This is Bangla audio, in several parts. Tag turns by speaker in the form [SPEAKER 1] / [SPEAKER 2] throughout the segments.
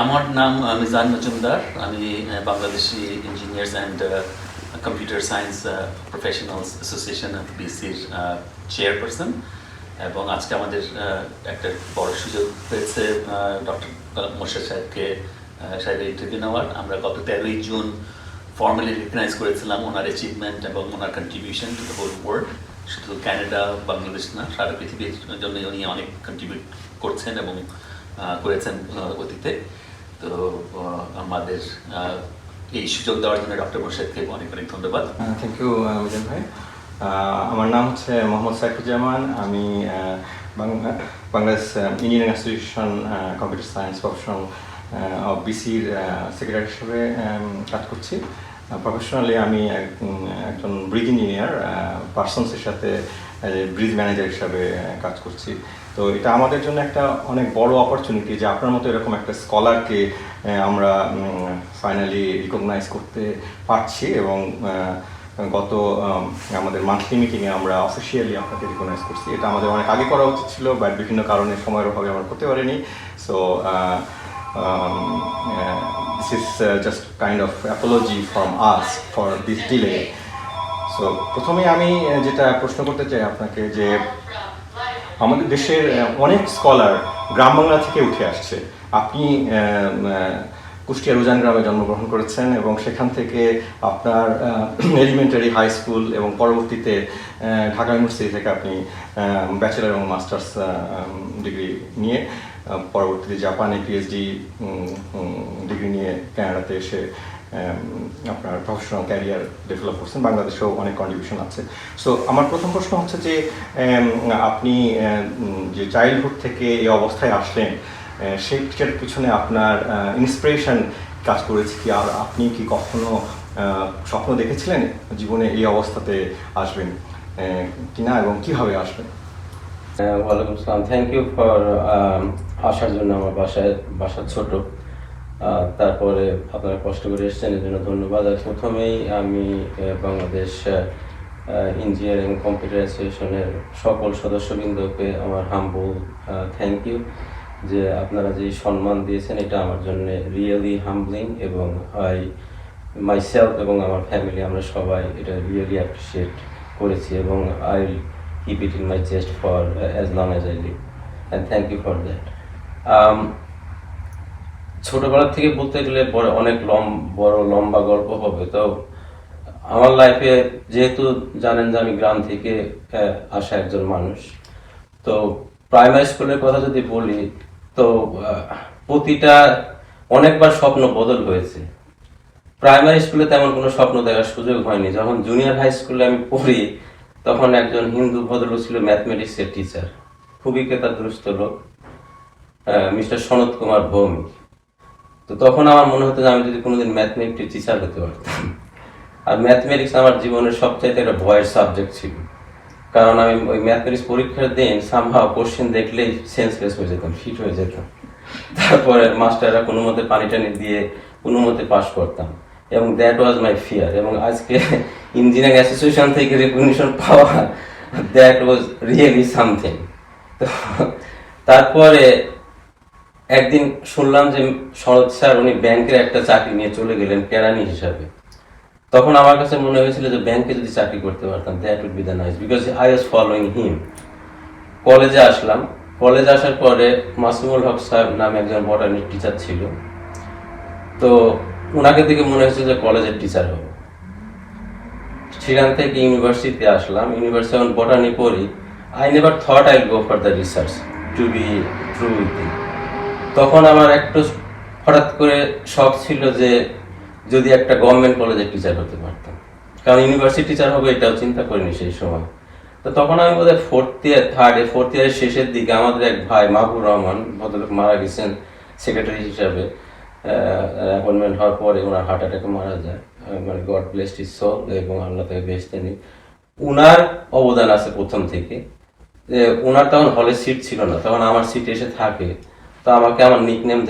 [SPEAKER 1] আমার নাম মিজান মজুমদার। আমি Bangladeshi engineers and computer science professionals association of বিসির চেয়ারপারসন, এবং আজকে আমাদের একটা বড় সুযোগ হয়েছে ডক্টর মোর্শেদ সাহেবের ইন্টারভিউ নেওয়ার। আমরা গত 13ই জুন ফর্মালি রিকগনাইজ করেছিলাম ওনার অ্যাচিভমেন্ট এবং ওনার contribution to the whole world. শুধু ক্যানাডা, বাংলাদেশ না, সারা পৃথিবীর জন্য উনি অনেক কন্ট্রিবিউট করছেন এবং করেছেন অতীতে। তো আমাদের এই সুযোগ দেওয়ার জন্য ডক্টর মোর্শেদকে অনেক অনেক ধন্যবাদ।
[SPEAKER 2] থ্যাংক ইউ মিজান ভাই। আমার নাম হচ্ছে মোহাম্মদ সাইফুজ্জামান। আমি Bangladesh engineering association computer science professional of বিসির সেক্রেটারি হিসেবে কাজ করছি। প্রফেশনালি আমি একজন ব্রিজ ইঞ্জিনিয়ার, পার্সনসের সাথে ব্রিজ ম্যানেজার হিসাবে কাজ করছি। তো এটা আমাদের জন্য একটা অনেক বড় অপরচুনিটি যে আপনার মতো এরকম একটা স্কলারকে আমরা ফাইনালি রিকগনাইজ করতে পারছি, এবং গত আমাদের মান্থলি মিটিংয়ে আমরা অফিসিয়ালি আপনাকে রিকগনাইজ করছি। এটা আমাদের অনেক আগে করা উচিত ছিল, বাট বিভিন্ন কারণে সময়ের অভাবে আমরা করতে পারিনি। So this is just kind of apology from us for this delay. So প্রথমে আমি যেটা প্রশ্ন করতে চাই আপনাকে, যে আমাদের দেশের অনেক স্কলার গ্রাম বাংলা থেকে উঠে আসছে। আপনি কুষ্টিয়ার উজান গ্রামে জন্মগ্রহণ করেছেন এবং সেখান থেকে আপনার এলিমেন্টারি, হাই স্কুল এবং পরবর্তীতে ঢাকা ইউনিভার্সিটি থেকে আপনি ব্যাচেলার এবং মাস্টার্স ডিগ্রি নিয়ে পরবর্তীতে জাপানে পিএইচডি ডিগ্রি নিয়ে ক্যানাডাতে এসে আপনার প্রফেশনাল ক্যারিয়ার ডেভেলপ করছেন। বাংলাদেশেও অনেক কন্ট্রিবিউশন আছে। সো আমার প্রথম প্রশ্ন হচ্ছে যে আপনি যে চাইল্ডহুড থেকে এই অবস্থায় আসলেন, সেটার পিছনে আপনার ইন্সপিরেশন কাজ করেছে কি? আর আপনি কি কখনো স্বপ্ন দেখেছিলেন জীবনে এই অবস্থাতে আসবেন কিনা, এবং কিভাবে আসবেন?
[SPEAKER 3] ওয়ালাইকুম আসসালাম। থ্যাংক ইউ ফর আসার জন্য। আমার বাসা ছোট, তারপরে আপনারা কষ্ট করে এসেছেন, এর জন্য ধন্যবাদ। আর প্রথমেই আমি বাংলাদেশ ইঞ্জিনিয়ারিং কম্পিউটার অ্যাসোসিয়েশনের সকল সদস্যবৃন্দকে আমার হাম্বল থ্যাংক ইউ, যে আপনারা যে সম্মান দিয়েছেন, এটা আমার জন্য রিয়েলি হাম্বলিং, এবং মাইসেলফ এবং আমার ফ্যামিলি আমরা সবাই এটা রিয়েলি অ্যাপ্রিসিয়েট করেছি, এবং I keep it in my chest for as long as I live, and thank you for that. ছোটবেলা থেকে বলতে গেলে অনেক বড় লম্বা গল্প হবে। তো আমার লাইফে, যেহেতু জানেন যে আমি গ্রাম থেকে আসা একজন মানুষ, তো প্রাইমারি স্কুলের কথা যদি বলি, তো প্রতিটা অনেকবার স্বপ্ন বদল হয়েছে। প্রাইমারি স্কুলে তেমন কোনো স্বপ্ন দেখার সুযোগ হয়নি। যখন জুনিয়র হাই স্কুলে আমি পড়ি, তখন একজন হিন্দু ভদ্রলোক ছিল ম্যাথমেটিক্সের টিচার, খুবই কেতাদুরস্ত লোক, মিস্টার সনত কুমার ভৌমিক। তো তখন আমার মনে হতো যে আমি যদি কোনোদিন ম্যাথমেটিক্স টিচার হতে পারতাম। আর ম্যাথমেটিক্স আমার জীবনের সবচাইতে একটা ভয়ের সাবজেক্ট ছিল, কারণ আমি ওই ম্যাথমেটিক্স পরীক্ষার দিন সামহাও কোশ্চেন দেখলেই সেন্সলেস হয়ে যেতাম, ফিট হয়ে যেতাম। তারপরে মাস্টাররা কোনো মতে পানি টানি দিয়ে কোনো মতে পাস করতাম, এবং দ্যাট ওয়াজ মাই ফিয়ার। এবং আজকে ইঞ্জিনিয়ারিং অ্যাসোসিয়েশন থেকে রেকগনিশন পাওয়া, দ্যাট ওয়াজ রিয়েলি সামথিং। তো তারপরে একদিন শুনলাম যে শরৎ স্যার উনি ব্যাংকের একটা চাকরি নিয়ে চলে গেলেন কেরানি হিসাবে। তখন আমার কাছে মনে হয়েছিল যে ব্যাংকে যদি চাকরি করতে পারতাম, that would be the nice, because I was following him. কলেজে আসলাম। কলেজে আসার পরে মাসুমুল হক সাহেব নামে একজন বটানির টিচার ছিল। তো ওনাকে দেখে মনে হয়েছে যে কলেজের টিচার হব। সেখান থেকে ইউনিভার্সিটিতে আসলাম। ইউনিভার্সিটি যখন বটানি পড়ি, I never thought I go for the research, to be true with it. তখন আমার একটু হঠাৎ করে শখ ছিল যে যদি একটা গভর্নমেন্ট কলেজের টিচার হতে পারতাম, কারণ ইউনিভার্সিটি টিচার হবে এটাও চিন্তা করিনি সেই সময়। তো তখন আমি বোধহয় ফোর্থ ইয়ারের শেষের দিকে আমাদের এক ভাই মাহবুর রহমান ভদ্রলোক মারা গেছেন সেক্রেটারি হিসাবে। অ্যাপয়েন্টমেন্ট হওয়ার পরে ওনার হার্ট অ্যাটাকে মারা যায়, মানে গড ব্লেসড হিজ সোল, এবং আল্লাহ তাকে বেহেশতে নিক। উনার অবদান আছে প্রথম থেকে। ওনার তখন হলে সিট ছিল না, তখন আমার সিট এসে থাকে। তো আমাকে আমার নিকনেম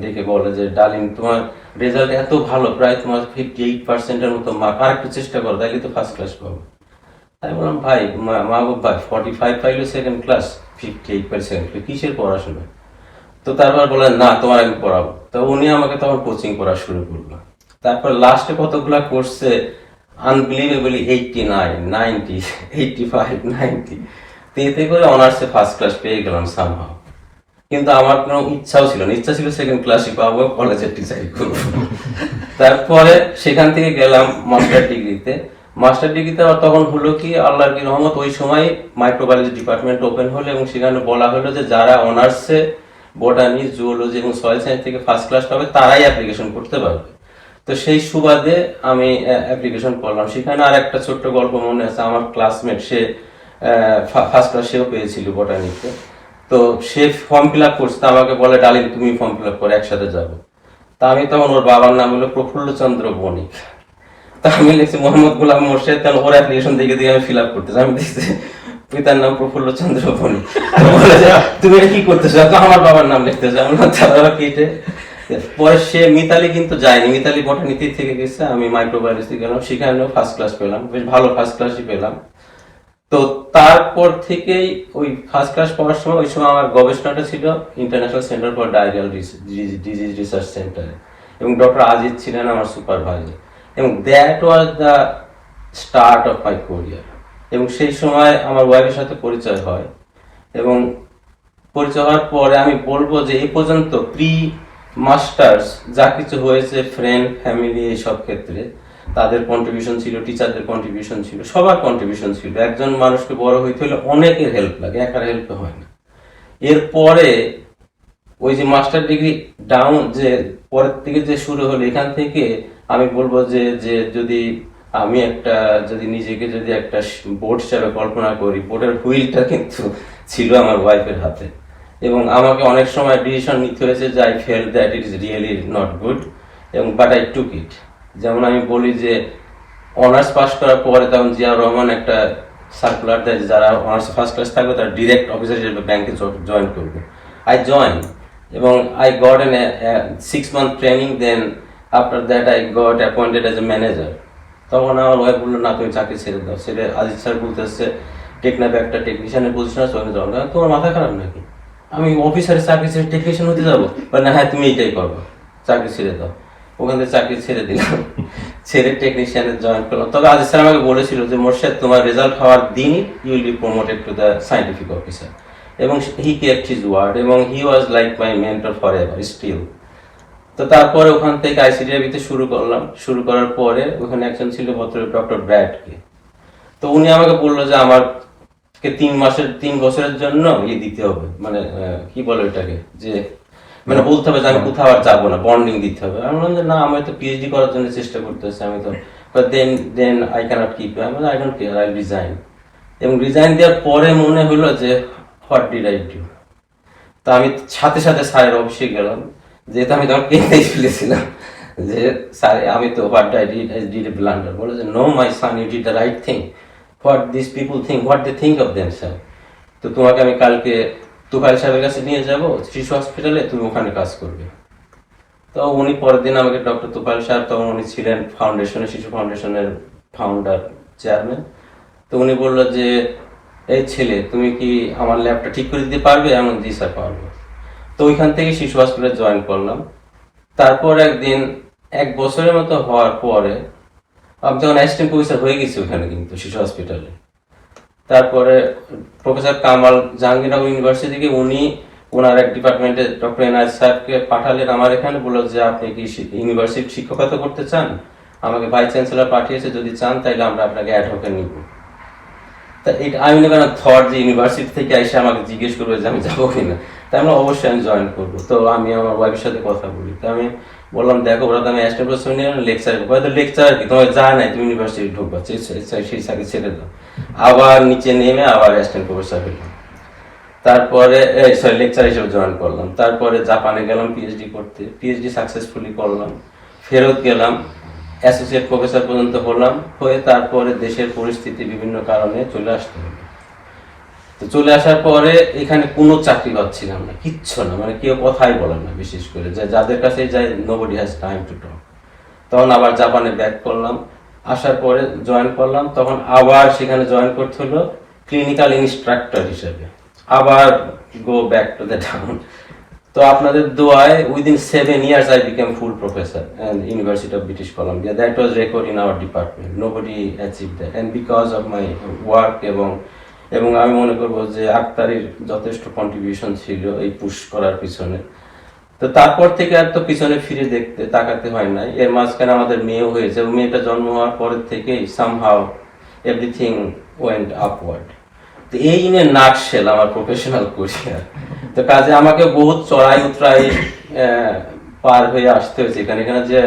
[SPEAKER 3] দেখে বলে যে ডালিম, তোমার রেজাল্ট এত ভালো, প্রায় তোমার 58%-এর মতো মার্ক, আর একটু চেষ্টা করো, তাইলে তো ফার্স্ট ক্লাস পাবো। তাই বললাম, ভাই মাহবুব ভাই 45 পাইলো সেকেন্ড ক্লাস, 58% কিসের পড়াশোনা? তো তারপর বললেন না তোমার আমি পড়াবো, তো উনি আমাকে তখন কোচিং করা শুরু করলো। তারপর লাস্টে কতগুলা করছে আনবিলিভেবলি 89, 90, 85, 90, তো এতে করে অনার্সে ফার্স্ট ক্লাস পেয়ে গেলাম সামহাও। কিন্তু আমার কোনো ইচ্ছাও ছিল না, ইচ্ছা ছিল সেকেন্ড ক্লাসই পাবো, কলেজের টিচারই করবো। তারপরে সেখান থেকে গেলাম মাস্টার ডিগ্রিতে। মাস্টার ডিগ্রিতে আবার তখন হলো কি আল্লাহর কি রহমত, ওই সময় মাইক্রোবায়োলজি ডিপার্টমেন্ট ওপেন হলো এবং সেখানে বলা হলো যে যারা অনার্সে বোটানি, জুওলজি এবং সয়েল সায়েন্স থেকে ফার্স্ট ক্লাস পাবে তারাই অ্যাপ্লিকেশন করতে পারবে। তো সেই সুবাদে আমি অ্যাপ্লিকেশন করলাম। সেখানে আর একটা ছোট্ট গল্প মনে আছে, আমার ক্লাসমেট সে ফার্স্ট ক্লাস সেও পেয়েছিল বোটানিতে। তো সে ফর্ম ফিল আপ করছে, তো আমাকে বলে ডালিম তুমি ফর্ম ফিল আপ করে একসাথে যাবো। তা আমি তখন, ওর বাবার নাম হলো প্রফুল্লচন্দ্র বণিক, তা আমি লিখছি মোহাম্মদ গোলাম মোর্শেদ, কারণ ওর অ্যাপ্লিকেশন দেখে আমি ফিল আপ করতেছি। আমি দেখছি পিতার নাম প্রফুল্লচন্দ্র বণিক, বলে যে তুমি এটা কি করতেছো, তো আমার বাবার নাম লিখতেছে। আমি তারা কেটে পরে সে মিতালি কিন্তু যায়নি, মিতালি বটানীতি থেকে গেছে, আমি মাইক্রোবায়োলজি গেলাম, সেখানেও ফার্স্ট ক্লাস পেলাম, বেশ ভালো ফার্স্ট ক্লাসই পেলাম। তো তারপর থেকেই ওই ফার্স্ট ক্লাস পাওয়ার সময়, ওই সময় আমার গবেষণাটা ছিল international centre for diarrhoeal disease research সেন্টারে, এবং ডক্টর আজিজ ছিলেন আমার সুপারভাইজার, এবং that was the start of my career. এবং সেই সময় আমার ওয়াইফের সাথে পরিচয় হয়, এবং পরিচয় হওয়ার পরে আমি বলবো যে এই পর্যন্ত প্রি মাস্টার্স যা কিছু হয়েছে, ফ্রেন্ড ফ্যামিলি এইসব ক্ষেত্রে তাদের কন্ট্রিবিউশন ছিল, টিচারদের কন্ট্রিবিউশন ছিল, সবার কন্ট্রিবিউশন ছিল। একজন মানুষকে বড় হইতে হলে অনেকের হেল্প লাগে, একার হেল্প হয় না। এরপরে ওই যে মাস্টার ডিগ্রি ডাউন যে পরের থেকে যে শুরু হলো, এখান থেকে আমি বলবো যে যে যদি আমি যদি নিজেকে যদি একটা বোর্ড হিসাবে কল্পনা করি, বোর্ডের হুইলটা কিন্তু ছিল আমার ওয়াইফের হাতে, এবং আমাকে অনেক সময় ডিসিশন নিতে হয়েছে যে I fail that it is really not good, এবং বাট আই টুক ইট। যেমন আমি বলি যে অনার্স পাস করার পরে তখন জিয়াউর রহমান একটা সার্কুলার দেয় যে যারা অনার্স ফার্স্ট ক্লাস থাকবে তারা ডিরেক্ট অফিসার হিসেবে ব্যাংকে জয়েন করবে। আই জয়েন, এবং I got an 6 month training, then after that I got appointed as a manager. তখন আমার ওয়াইফ বললো না তুমি চাকরি ছেড়ে দাও, ছেড়ে আজিজ স্যার বলতেছে টেকনাফে একটা টেকনিশিয়ানের পজিশন আছে, ওখানে যাও। তোমার মাথা খারাপ নাকি, আমি অফিসারের চাকরি ছেড়ে টেকনিশিয়ান হতে যাবো? না হ্যাঁ তুমি এইটাই করবো, চাকরি ছেড়ে দাও। ওখান থেকে চাকরি ছেড়ে দিলাম, ছেড়ে টেকনিশিয়ানে জয়েন করলাম। তবে আজিজ স্যার আমাকে বলেছিল যে মোর্শেদ তোমার রেজাল্ট হওয়ার দিনই you will be promoted to the scientific officer, এবং হি কেপ্ট হিজ ওয়ার্ড, এবং he was like my mentor for ever still. তো তারপরে ওখান থেকে আইসিডিআইবিতে শুরু করলাম। শুরু করার পরে ওখানে একজন ছিল ভদ্রলোক ডক্টর ব্র্যাডকে, তো উনি আমাকে বললো যে আমাকে 3 বছরের জন্য দিতে হবে, মানে কি বলে ওইটাকে, যে মানে বলতে হবে যে আমি কোথাও আর যাবো না, বন্ডিং দিতে হবে। আমি বললাম যে না, আমি তো পিএইচডি করার জন্য চেষ্টা করতেছি, আমি তো দেন আই ক্যানট কিপ, আমি I don't care, I resign. এবং রিজাইন দেওয়ার পরে মনে হলো যে হোয়াট ডিড আই ডু। তো আমি সাথে সাথে স্যারের অফিসে গেলাম, যেহেতু আমি তখন কেঁদেই ফেলেছিলাম যে স্যার আমি তো what I did a blunder. বলে যে no my son, you did the right thing, what this people think, what they think of themselves. তো তোমাকে আমি কালকে তুফাইল সাহেবের কাছে নিয়ে যাব শিশু হসপিটালে, তুমি ওখানে কাজ করবে। তো উনি পরের দিন আমাকে, ডক্টর তুফাইল সাহেব তখন উনি ছিলেন ফাউন্ডেশনের, শিশু ফাউন্ডেশনের ফাউন্ডার চেয়ারম্যান। তো উনি বললো যে এই ছেলে তুমি কি আমার ল্যাবটা ঠিক করে দিতে পারবে? এমন জি স্যার পারবো। তো ওইখান থেকে শিশু হসপিটালে জয়েন করলাম। তারপর একদিন 1 বছরের মতো হওয়ার পরে আমি যখন অ্যাসিস্ট্যান্ট প্রফেসর হয়ে গেছি ওখানে কিন্তু শিশু হসপিটালে, তারপরে প্রফেসর কামাল জাহাঙ্গীরনগর ইউনিভার্সিটি থেকে উনি ওনার এক ডিপার্টমেন্টে ডক্টর এনআর সাহেবকে পাঠালেন আমার এখানে, বলল যে আপনি কি ইউনিভার্সিটি শিক্ষকতা করতে চান? আমাকে ভাইস চ্যান্সেলর পাঠিয়েছে, যদি চান তাহলে আমরা আপনাকে অ্যাডহকে নিব। তা এটা আমি না কেন থট যে ইউনিভার্সিটি থেকে এসে আমাকে জিজ্ঞেস করবে যে আমি যাবো কিনা, তাই আমরা অবশ্যই আমি জয়েন করবো। তো আমি আমার ওয়াইফের সাথে কথা বলি, তো আমি বললাম দেখো ওরা তো আমি অ্যাসিস্ট্যান্ট প্রফেসর নিয়ে লেকচার, হয়তো লেকচার কি তোমার যায় নাই, তুমি ইউনিভার্সিটি ঢুকবা, সেই চাকরি ছেড়ে দাও। আবার নিচে নেমে আবার অ্যাসিস্ট্যান্ট প্রফেসর হলাম, তারপরে লেকচার হিসেবে জয়েন করলাম। তারপরে জাপানে গেলাম পিএইচডি করতে, পিএইচডি সাকসেসফুলি করলাম, ফেরত গেলাম, অ্যাসোসিয়েট প্রফেসর পর্যন্ত হলাম, হয়ে তারপরে দেশের পরিস্থিতি বিভিন্ন কারণে চলে আসতে হলো। তো চলে আসার পরে এখানে কোনো চাকরি পাচ্ছিলাম না, কিচ্ছু না, মানে কেউ কথাই বলেন না, বিশেষ করে যাদের কাছে যাই nobody has time to talk. তখন আবার জাপানে ব্যাক করলাম, আসার পরে জয়েন করলাম, তখন আবার সেখানে জয়েন করতে হলো ক্লিনিক্যাল ইনস্ট্রাক্টর হিসেবে, আবার go back to the town. তো আপনাদের দোয়ায় within 7 years I became full professor and University of British Columbia. That was record in our department. Nobody achieved that. And because of my work এবং আমি মনে করবো যে আক্তারির যথেষ্ট কন্ট্রিবিউশন ছিল এই পুশ করার পিছনে। তো তারপর থেকে আর তো পিছনে ফিরে তাকাতে হয় না। এর মাঝখানে আমাদের মেয়েও হয়েছে, মেয়েটা জন্ম হওয়ার পরের থেকেই সামহাউ এভরিথিং ওয়েন্ট আপওয়ার্ড। তো এই ইন এ নাটশেল আমার প্রফেশনাল ক্যারিয়ার। তো কাজে আমাকে বহুত চড়াই উতরাই পার হয়ে আসতে হয়েছে এখানে। এখানে যে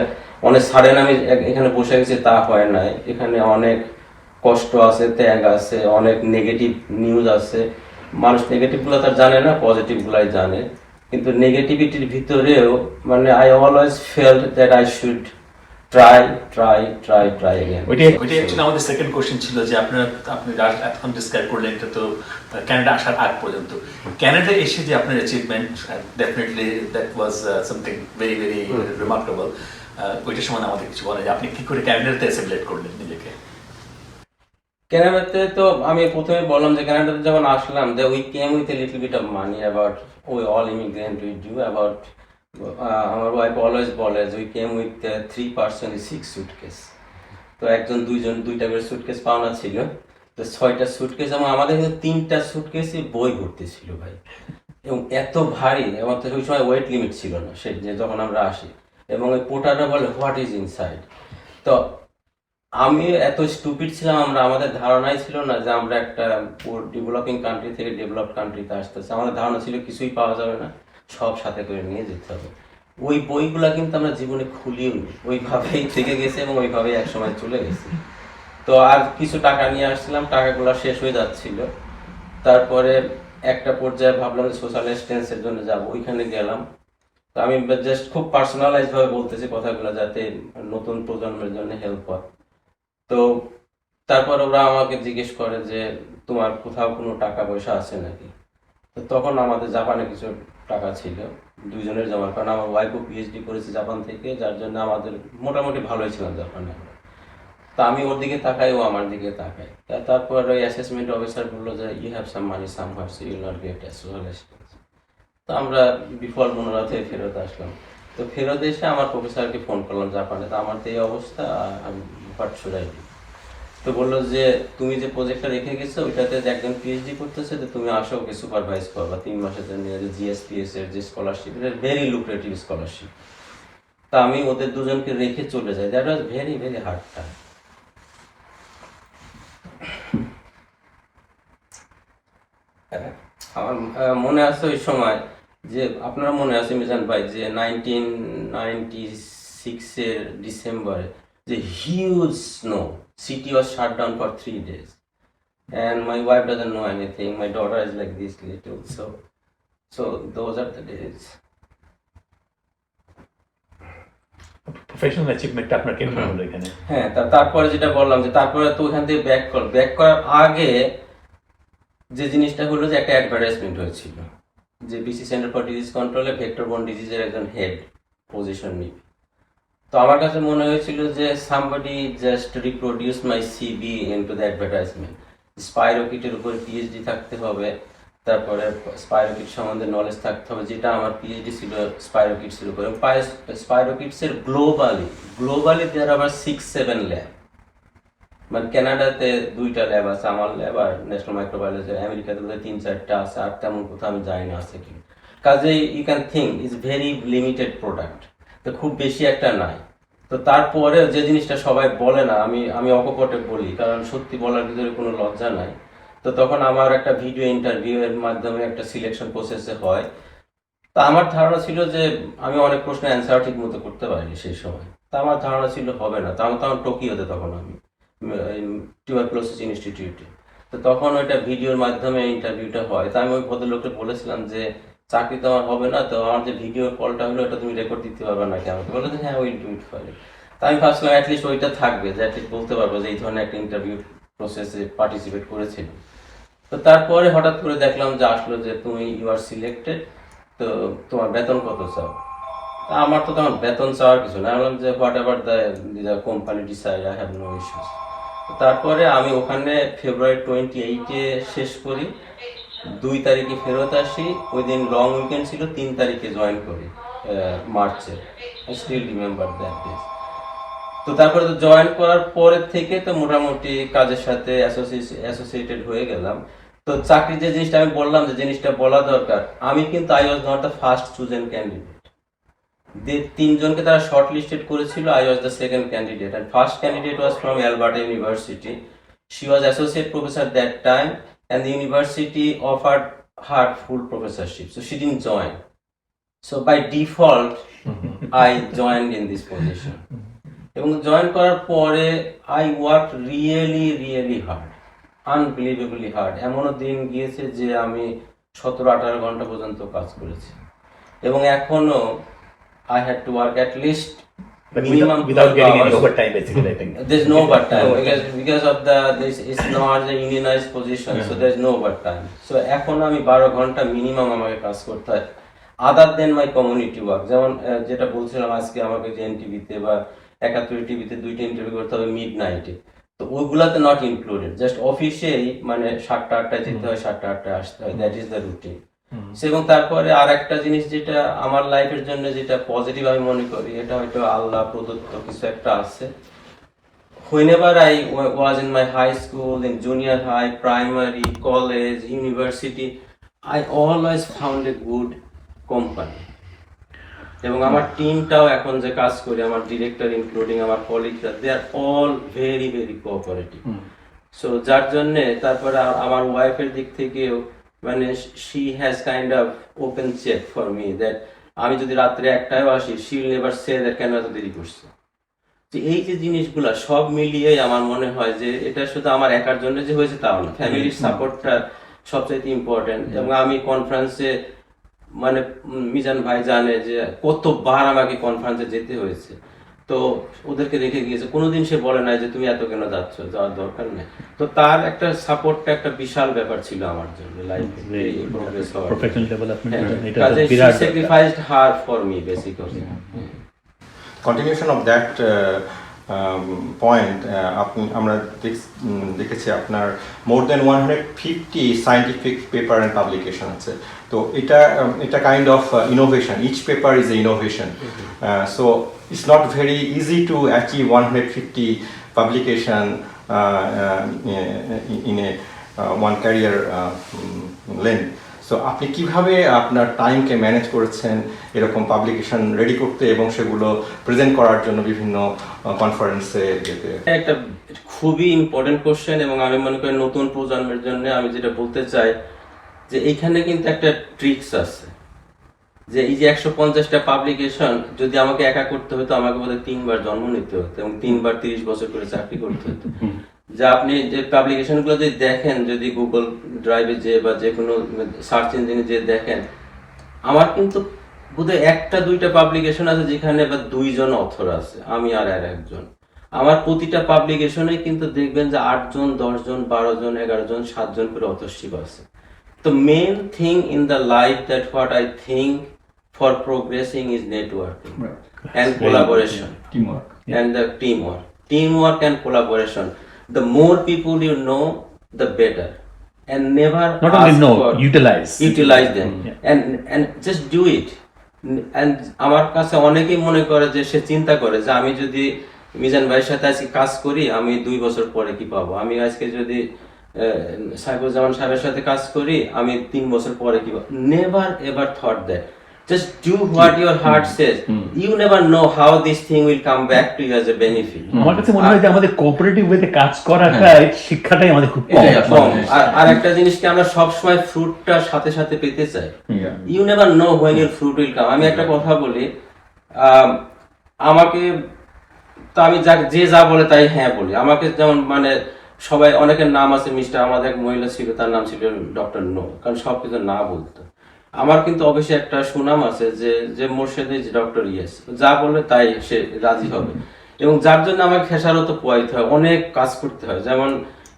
[SPEAKER 3] অনেক সাডেন আমি এখানে বসে গেছি তা হয় নাই। এখানে অনেক কষ্ট আছে, ত্যাগ আছে, অনেক নেগেটিভ নিউজ আছে। মানুষ নেগেটিভ গুলো তার জানে না, পজিটিভ গুলাই জানে। কিন্তু নেগেটিভিটির ভিতরেও মানে I always felt that I should try again.
[SPEAKER 1] ওইটাই অ্যাকচুয়ালি আমাদের সেকেন্ড কোশ্চেন ছিল যে আপনি এখন ডিসক্রাইব করলেন এটা তো কানাডা আসার আগ পর্যন্ত। কানাডা এসে যে আপনার achievement, definitely that was something very very remarkable. ওইটার সময় আমাদের কিছু বলেন যে আপনি কি করে কানাডাতে অ্যাসিমিলেট করলেন নিজেকে?
[SPEAKER 3] কানাডাতে তো আমি প্রথমে বললাম যে কানাডাতে যখন আসলাম যে we came with a little bit of money about we all immigrant we do about আমার ওয়াইফ অলওয়েজ বলে যে we came with 3 person 6 suitcase. তো একজন দুইটা করে সুটকেস পাওনা ছিল, তো 6টা সুটকেস এবং আমাদের কিন্তু 3টা সুটকেসই বই ভর্তি ছিল ভাই। এবং এত ভারী, এবং ওই সময় ওয়েট লিমিট ছিল না সে যে যখন আমরা আসি। এবং ওই পোর্টাররা বলে হোয়াট ইজ ইনসাইড। তো আমি এত স্টুপিড ছিলাম, আমাদের ধারণাই ছিল না যে আমরা একটা ডেভেলপিং কান্ট্রি থেকে ডেভেলপড কান্ট্রিতে আসতেছি। আমাদের ধারণা ছিল কিছুই পাওয়া যাবে না, সব সাথে করে নিয়ে যেতে হবে। ওই বইগুলা কিন্তু আমরা জীবনে খুলিও নি, ওইভাবেই থেকে গেছে এবং ওইভাবেই একসময় চলে গেছে। তো আর কিছু টাকা নিয়ে আসছিলাম, টাকাগুলো শেষ হয়ে যাচ্ছিল। তারপরে একটা পর্যায়ে ভাবলাম যে সোশ্যাল অ্যাসিস্ট্যান্সের জন্য যাব, ওইখানে গেলাম। তো আমি জাস্ট খুব পার্সোনালাইজ ভাবে বলতেছি কথাগুলো যাতে নতুন প্রজন্মের জন্য হেল্প হয়। তো তারপর ওরা আমাকে জিজ্ঞেস করে যে তোমার কোথাও কোনো টাকা পয়সা আছে নাকি। তো তখন আমাদের জাপানে কিছু টাকা ছিল দুইজনের জমা, কারণ আমার ওয়াইফও পিএইচডি করেছে জাপান থেকে, যার জন্য আমাদের মোটামুটি ভালোই ছিলাম জাপানে। তা আমি ওর দিকে তাকাই, ও আমার দিকে তাকাই। তারপর ওই অ্যাসেসমেন্ট অফিসার বললো যে you have some money somewhere so you will not get social assistance. তো আমরা বিফল মনোরথে ফেরত আসলাম। তো ফেরত এসে আমার প্রফেসরকে ফোন করলাম জাপানে, তো আমার তো এই অবস্থা, আমি হোয়াট শুড আই ডু। তো বললো যে তুমি যে প্রজেক্টটা রেখে গেছো ওইটাতে একজন পিএইচডি করতেছে, তো তুমি আসো ওকে সুপারভাইজ করবা 3 মাসের জন্য। জিএসপিএস এর যে স্কলারশিপ, এটা ভেরি লুক্রেটিভ স্কলারশিপ। তা আমি ওদের দুজনকে রেখে চলে যাই। That was very very hard time. আমার মনে আছে ওই সময় যে, আপনার মনে আছে মিজান ভাই, যে 1996 এর ডিসেম্বরে যে huge snow, city was shut down for 3 days and my wife doesn't know anything, my daughter is like this little, so those are the days.
[SPEAKER 1] Professional achievement আপনার কেমন হলো এখানে?
[SPEAKER 3] হ্যাঁ, তারপরে যেটা বললাম যে তারপরে তো ওখান থেকে ব্যাক করার আগে যে জিনিসটা হলো যে একটা অ্যাডভার্টাইজমেন্ট হয়েছিল যে বিসি সেন্টার ফর ডিজিজ কন্ট্রোলে ভেক্টর বোর্ন ডিজিজের একজন হেড পজিশন নিবে। তো আমার কাছে মনে হয়েছিল যে somebody just reproduce my CV into the advertisement. স্পাইরোকিটের উপরে পিএইচডি থাকতে হবে, তারপরে স্পাইরোকিট সম্বন্ধে নলেজ থাকতে হবে, যেটা আমার পিএইচডি ছিল স্পাইরোকিটসের উপরে। স্পাইরোকিটসের গ্লোবালি দেয়ার আবার 6-7 ল্যাব, মানে কানাডাতে 2টা ল্যাব আছে, আমার ল্যাব আর ন্যাশনাল মাইক্রোবায়োলজি। আমেরিকাতে 3-4টা আছে, আর তেমন কোথাও আমি জানি না আছে কি। কাজেই you can think is very limited product, তো খুব বেশি একটা নাই। তো তারপরে যে জিনিসটা সবাই বলে না, আমি অকপটে বলি, কারণ সত্যি বলার ভিতরে কোনো লজ্জা নাই। তো তখন আমার একটা ভিডিও ইন্টারভিউ এর মাধ্যমে একটা সিলেকশন প্রসেসে হয়। তা আমার ধারণা ছিল যে আমি অনেক প্রশ্নের অ্যান্সার ঠিক মতো করতে পারিনি সেই সময়। তা আমার ধারণা ছিল হবে না। তখন টোকিওতে, তখন আমি টিউবারকুলোসিস ইনস্টিটিউটে। তো তখন ওইটা ভিডিওর মাধ্যমে ইন্টারভিউটা হয়। তা আমি ওই ভদ্রলোককে বলেছিলাম যে চাকরি তো আমার হবে না, তো আমার যে ভিডিও কলটা হলো এটা তুমি রেকর্ড দিতে পারবে নাকি আমাকে? বলে যে হ্যাঁ, will do it for you. তা আমি ভাবছিলাম অ্যাটলিস্ট ওইটা থাকবে, যে অ্যাটলিস্ট বলতে পারবো যে এই ধরনের একটা ইন্টারভিউ প্রসেসে পার্টিসিপেট করেছিলাম। তো তারপরে হঠাৎ করে দেখলাম যে আসলো যে তুমি ইউ আর সিলেক্টেড, তো তোমার বেতন কত চাও? আমার তো তখন বেতন চাওয়ার কিছু না, বললাম যে whatever the company decide, I have no issues. তারপরে আমি ওখানে ফেব্রুয়ারি 28-এ শেষ করি। 2 তারিখে ফেরত আসি, ওই দিন লং উইকেন্ড ছিল, 3 তারিখে জয়েন করি মার্চে। I still remember that days. তো তারপরে তো জয়েন করার পরের থেকে তো মোটামুটি কাজের সাথে অ্যাসোসিয়েটেড হয়ে গেলাম। তো চাকরির যে জিনিসটা আমি বললাম, যে জিনিসটা বলা দরকার, আমি কিন্তু I was not the first chosen candidate. তিনজনকে তারা শর্ট লিস্টেড করেছিল, I was the second candidate, and first candidate was from Alberta university. She was associate professor that time, and the university offered her full professorship, so she didn't join. So by default I joined in this position. এবং জয়েন করার পরে I work really hard, unbelievably hard. এমনও দিন গিয়েছে যে আমি 17-18 ঘন্টা পর্যন্ত কাজ করেছি, এবং এখনো I had to work at least
[SPEAKER 4] But
[SPEAKER 3] minimum
[SPEAKER 4] without
[SPEAKER 3] 12
[SPEAKER 4] getting any
[SPEAKER 3] hours.
[SPEAKER 4] overtime, basically, I think.
[SPEAKER 3] There's no overtime because of this is not the unionized position, so there's no overtime. So এখন আমি 12 ঘন্টা মিনিমাম আমাকে কাজ করতে হয়, আদার দেন মাই কমিউনিটি ওয়ার্ক। যেমন যেটা বলছিলাম, আজকে আমাকে যে এনটিভিতে বা 71 টিভিতে 2টা ইন্টারভিউ করতে হবে মিড নাইটে, তো ওইগুলাতে নট ইনক্লুডেড। জাস্ট অফিসেই মানে 7টা-8টায় যেতে হয়, 7টা-8টায় আসতে হয়, দ্যাট ইজ দ্য রুটিন। এবং তারপরে আর একটা জিনিস যেটা আমার লাইফের জন্য যেটা পজিটিভ আমি মনে করি, এটা হয়তো আল্লাহ প্রদত্ত কিছু একটা আছে। Whenever I was in my high school, in junior high, primary, college, university, I always found a good company. এবং আমার টিমটাও এখন যে কাজ করি, আমার ডিরেক্টর ইনক্লুডিং আমার কলিগরা, they are all very cooperative. So যার জন্যে তারপরে আমার ওয়াইফের দিক থেকেও মানে she has kind of open check for me that আমি যদি রাত্রে 1টায়ও আসি, she will never say that কেন এত দেরি করছে। তো এই যে জিনিসগুলা সব মিলিয়েই আমার মনে হয় যে এটা শুধু আমার একার জন্য যে হয়েছে তাও না, ফ্যামিলির সাপোর্টটা সবচেয়ে ইম্পর্টেন্ট। এবং আমি কনফারেন্সে মানে মিজান ভাই জানে যে কতবার আমাকে কনফারেন্সে যেতে হয়েছে, তো ওদেরকে রেখে গিয়েছে, কোনোদিন সে বলে নাই যে তুমি এত কেন যাচ্ছ, যাওয়ার দরকার নেই। তো তার একটা সাপোর্টটা একটা বিশাল ব্যাপার ছিল আমার জন্য লাইফে প্রোগ্রেস হওয়ার।
[SPEAKER 4] Professional development, এটা
[SPEAKER 3] কাজে
[SPEAKER 4] একটা বিরাট
[SPEAKER 3] sacrificed her for me basically.
[SPEAKER 2] Continuation of that point, আমরা দেখেছি আপনার more than 150 scientific paper and publication আছে। তো এটা kind of innovation, each paper is a innovation. So it's not very easy to achieve 150 publication in a one career length. So আপনি কিভাবে আপনার টাইমকে ম্যানেজ করেছেন এরকম পাবলিকেশন রেডি করতে এবং সেগুলো প্রেজেন্ট করার জন্য বিভিন্ন কনফারেন্সে যেতে?
[SPEAKER 3] একটা খুবই ইম্পর্টেন্ট কোশ্চেন, এবং আমি মনে করি নতুন প্রজন্মের জন্য আমি যেটা বলতে চাই যে এইখানে কিন্তু একটা ট্রিক্স আছে, যে এই যে 150টা পাবলিকেশন যদি আমাকে একা করতে হতো, আমাকে বোধহয় 3বার জন্ম নিতে হতো এবং 3বার 30 বছর করে চাকরি করতে হতো। যে আপনি যে পাবলিকেশনগুলো যদি দেখেন, যদি গুগল ড্রাইভে যে বা যে কোনো সার্চ ইঞ্জিনে যে দেখেন, আমার কিন্তু বোধহয় 1টা-2টা পাবলিকেশন আছে যেখানে বা 2জন অথর আছে, আমি আর একজন। আমার প্রতিটা পাবলিকেশনে কিন্তু দেখবেন যে 8জন, 10জন, 12জন, 11জন, 7জন করে অথরশিপ আছে। The main thing in the life that what I think for progressing is networking and collaboration, and the teamwork and collaboration. The more people you know, the better, and never
[SPEAKER 4] not only
[SPEAKER 3] ask
[SPEAKER 4] know,
[SPEAKER 3] for- utilize them, and just do it. And আমার কাছে অনেকেই মনে করে যে সে চিন্তা করে যে আমি যদি মিজান ভাইয়ের সাথে আজকে কাজ করি, আমি 2 বছর পরে কি পাবো, আমি আজকে যদি সাইফুজ্জামান সাহেবের সাথে কাজ করি, আমি 3 বছর পরে কি পাবো। Never ever thought that, just do what your heart says, you never know how this thing will come back to you as a benefit.
[SPEAKER 4] আমার কাছে মনে হয় যে আমাদের কোঅপারেটিভ ওয়েতে কাজ করাটা শিক্ষাটাই আমাদের খুব কম।
[SPEAKER 3] আর একটা জিনিস কি, আমরা সবসময় ফ্রুটটা সাথে সাথে পেতে চাই। You never know when your fruit will come. আমি একটা কথা বলি, আমাকে তো আমি যে যা বলে তাই হ্যাঁ বলি। আমাকে যেমন মানে সবাই অনেকের নাম আছে মিস্টার, আমাদের এক মহিলা ছিল তার নাম ছিল ডক্টর নো, কারণ সবকিছু না বলতো। আমার কিন্তু অবশ্যই একটা সুনাম আছে যে যে মোর্শেদ ইজ ডক্টর ইয়েস, যা বলবে তাই সে রাজি হবে। এবং যার জন্য আমাকে খেসারত পোয়াইতে হয়, অনেক কাজ করতে হয়। যেমন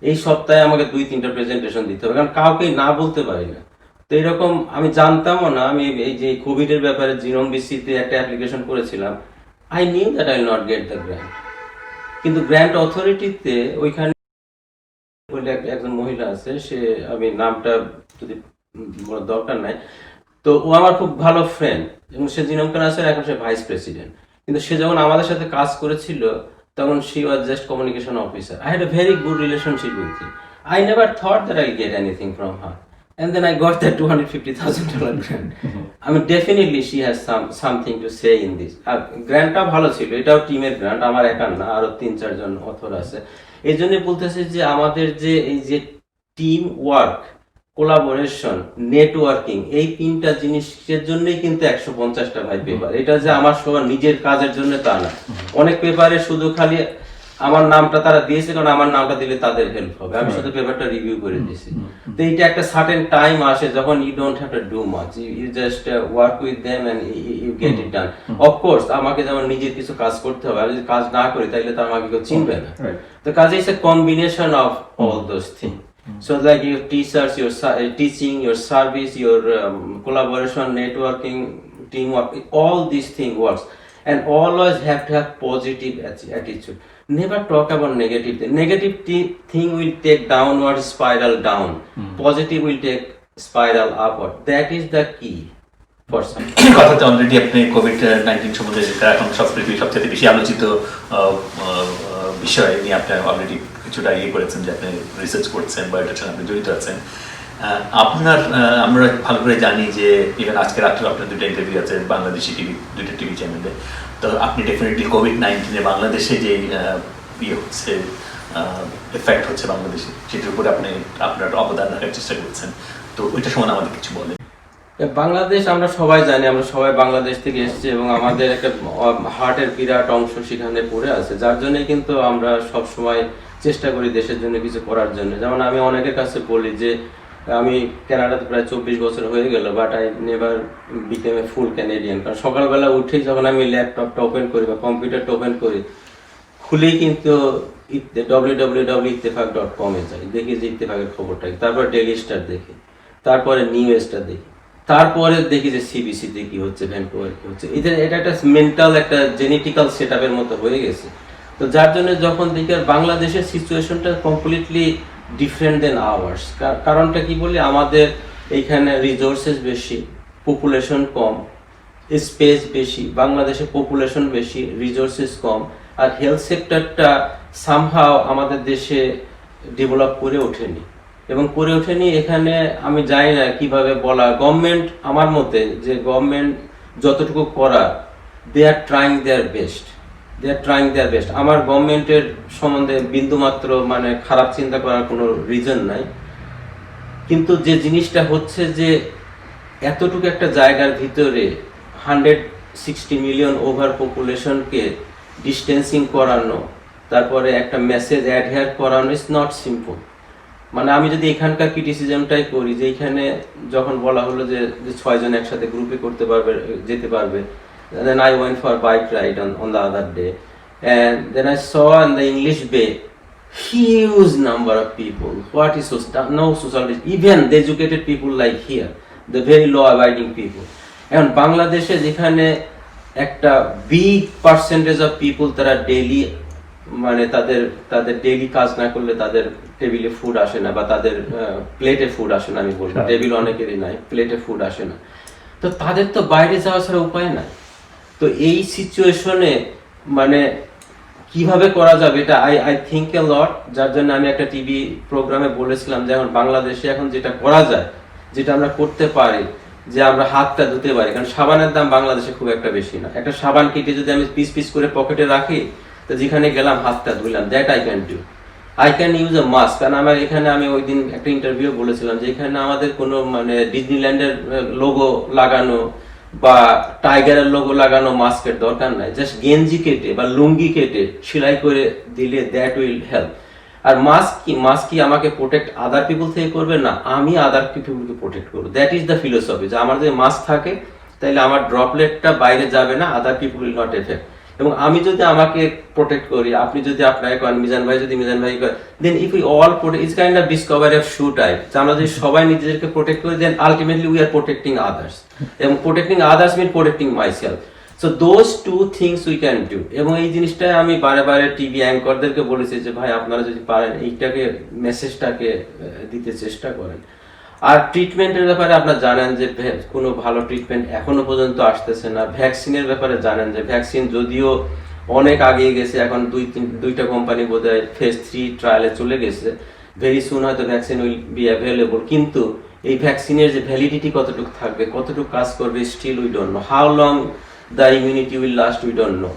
[SPEAKER 3] এই সপ্তাহে আমাকে 2-3টা প্রেজেন্টেশন দিতে হবে, কারণ কাউকে না বলতে পারি না। তো এরকম আমি জানতামও না। আমি এই যে কোভিড এর ব্যাপারে জিনোম বিসিতে একটা অ্যাপ্লিকেশন করেছিলাম, I knew that I will not get the grant, কিন্তু গ্র্যান্ট অথরিটিতে ওইখানে একজন মহিলা আছে, সে আমি নামটা যদি বলার দরকার নাই। তো ও আমার খুব ভালো ফ্রেন্ড এবং সে জিনোম ক্যান্সার এখন সে ভাইস প্রেসিডেন্ট। কিন্তু সে যখন আমাদের সাথে কাজ করেছিল তখন she was just communication officer. I had a very good relationship with her. I never thought that I'll get anything from her. And then I got that $250,000 grant. I mean, definitely she has something to say in this. গ্র্যান্টটা ভালো ছিল, এটাও টিমের গ্র্যান্ট, আমার একার না, আরো 3-4 জন অথর আছে। এই জন্য বলতেছে যে আমাদের যে এই যে টিম ওয়ার্ক, কোলাবোরেশন, নেটওয়ার্কিং, এই 3টা জিনিসের জন্যই কিন্তু 150টা ভাই পেপার। এটা যে আমার সবার নিজের কাজের জন্য তা না। অনেক পেপারে শুধু খালি আমার নামটা তারা দিয়েছে কারণ আমার নামটা দিলে তাদের হেল্প হবে, আমি শুধু পেপারটা রিভিউ করে দিয়েছি। তো এইটা একটা সার্টেন টাইম আসে যখন you don't have to do much, you just work with them and you get it done. Of course আমাকে যেমন নিজের কিছু কাজ করতে হবে, আমি যদি কাজ না করি তাহলে তো আমাকে কেউ চিনবে না। তো কাজে it's a combination of all those thing. So like your teachers, your teaching, your service, your collaboration, networking, teamwork, all these things works. And always have to have positive attitude. Never talk about negative thing. Negative thing will take downward spiral down. Positive will take spiral upward. That is the key for some.
[SPEAKER 1] কথাতে অলরেডি আপনি কোভিড-19 সম্বন্ধে যেটা এখন পৃথিবীর সবচেয়ে বেশি আলোচিত বিষয় নিয়ে আপনি অলরেডি কিছুটা করেছেন যে আপনি রিসার্চ করছেন বা এটার সাথে আপনি জড়িত আছেন। আপনার আমরা ভালো করে জানি যে ইভেন আজকে রাত্রে আপনার 2টা ইন্টারভিউ আছে বাংলাদেশি টিভি, 2টা টিভি চ্যানেলে। তো আপনি ডেফিনেটলি কোভিড-19 বাংলাদেশে যে হচ্ছে এফেক্ট হচ্ছে বাংলাদেশে, সেটার উপরে আপনি আপনার অবদান রাখার চেষ্টা করছেন। তো ওইটা সম্বন্ধে আমাদের কিছু বলেন।
[SPEAKER 3] বাংলাদেশ আমরা সবাই জানি, আমরা সবাই বাংলাদেশ থেকে এসেছি এবং আমাদের একটা হার্টের বিরাট অংশ সেখানে পড়ে আছে, যার জন্য কিন্তু আমরা সব সময় চেষ্টা করি দেশের জন্য কিছু করার জন্য। যেমন আমি অনেকের কাছে বলি যে আমি কানাডাতে প্রায় 24 বছর হয়ে গেল, but I never became A full Canadian. কারণ সকালবেলা উঠেই যখন আমি ল্যাপটপটা ওপেন করি বা কম্পিউটারটা ওপেন করি, খুলেই কিন্তু www.ittefaq.com এ যাই, দেখি যে ইত্তেফাকের খবরটা, তারপর ডেইলি স্টার দেখি, তারপরে নিউ স্টার দেখি, তারপরে দেখি যে সিবিসিতে কি হচ্ছে, ভ্যানকুভার কি হচ্ছে। এটা একটা মেন্টাল একটা জেনেটিক্যাল সেটআপের মতো হয়ে গেছে। তো যার জন্য যখন দেখি আর বাংলাদেশের সিচুয়েশনটা কমপ্লিটলি ডিফারেন্ট দেন আওয়ার্স। কারণটা কি বলি, আমাদের এইখানে রিসোর্সেস বেশি, পপুলেশন কম, স্পেস বেশি। বাংলাদেশে পপুলেশন বেশি, রিসোর্সেস কম, আর হেলথ সেক্টরটা সামহাও আমাদের দেশে ডেভেলপ করে ওঠেনি এবং করে ওঠেনি। এখানে আমি জানি না কিভাবে বলা, গভর্নমেন্ট আমার মতে যে গভর্নমেন্ট যতটুকু করা, দে আর ট্রাইং দেয়ার বেস্ট, আমার গভর্নমেন্টের সম্বন্ধে বিন্দুমাত্র মানে খারাপ চিন্তা করার কোনো রিজন নাই। কিন্তু যে জিনিসটা হচ্ছে যে এতটুকু একটা জায়গার ভিতরে 160 মিলিয়ন ওভার পপুলেশনকে ডিস্টেন্সিং করানো, তারপরে একটা মেসেজ অ্যাডহেয়ার করানো ইজ নট সিম্পল। মানে আমি যদি এখানকার ক্রিটিসিজমটাই করি যে এখানে যখন বলা হলো যে 6 জন একসাথে গ্রুপে করতে পারবে, যেতে পারবে, then I went for a bike ride on the other day, and then I saw in the English Bay huge number of people. What is no social, even the educated people like here, the very law abiding people. And বাংলাদেশে যেখানে একটা big percentage of people তারা ডেইলি মানে তাদের ডেইলি কাজ না করলে তাদের টেবিলে ফুড আসে না, বা তাদের প্লেটে ফুড আসে না। আমি বলবো টেবিল অনেকেরই নাই, প্লেটে ফুড আসে না। তো তাদের তো বাইরে যাওয়া ছাড়া উপায় নাই। তো এই সিচুয়েশনে মানে কিভাবে করা যাবে, এটা আই থিঙ্ক এ লট। যার জন্য আমি একটা টিভি প্রোগ্রামে বলেছিলাম যে এখন বাংলাদেশে এখন যেটা করা যায়, যেটা আমরা করতে পারি, যে আমরা হাতটা ধুতে পারি। কারণ সাবানের দাম বাংলাদেশে খুব একটা বেশি না। একটা সাবান কেটে যদি আমি পিস পিস করে পকেটে রাখি, তো যেখানে গেলাম হাতটা ধুইলাম, that I can do. I can use a mask. কারণ আমার এখানে আমি ওই দিন একটা ইন্টারভিউ বলেছিলাম যে এখানে আমাদের কোনো মানে ডিজনিল্যান্ডের লোগো লাগানো বা টাইগারের লোগো লাগানো মাস্কের দরকার নাই। জাস্ট গেঞ্জি কেটে বা লুঙ্গি কেটে সেলাই করে দিলে দ্যাট উইল হেল্প। আর মাস্ক কি আমাকে প্রোটেক্ট আদার পিপল থেকে করবে না, আমি আদার পিপলকে প্রোটেক্ট করবো। দ্যাট ইজ দ্য ফিলোসফি, যে আমার যদি মাস্ক থাকে তাহলে আমার ড্রপলেটটা বাইরে যাবে না, other people will not effect. এবং আমি যদি আমাকে প্রোটেক্ট করি, আপনি যদি আপনাকে করেন, মিজান ভাই যদি মিজান ভাই করে, then if we all protect, it's kind of discovery of shoe type. আমরা যদি সবাই নিজেদেরকে প্রোটেক্ট করি, then ultimately we are protecting others, এবং protecting others mean protecting myself. So those two things we can do. এবং এই জিনিসটাই আমি বারে বারে টিভি অ্যাঙ্করদেরকে বলেছি যে ভাই আপনারা যদি পারেন এইটাকে মেসেজটাকে দিতে চেষ্টা করেন। আর ট্রিটমেন্টের ব্যাপারে আপনারা জানেন যে কোনো ভালো ট্রিটমেন্ট এখনো পর্যন্ত আসতেছে না। ভ্যাকসিনের ব্যাপারে জানেন যে ভ্যাকসিন যদিও অনেক আগিয়ে গেছে, এখন দুইটা কোম্পানি বোধহয় ফেজ 3 ট্রায়ালে চলে গেছে, ভেরি সুন হয়তো ভ্যাকসিন উইল বি অ্যাভেলেবল, কিন্তু এই ভ্যাকসিনের যে ভ্যালিডিটি কতটুকু থাকবে, কতটুকু কাজ করবে, still we don't know. How long the immunity will last we don't know.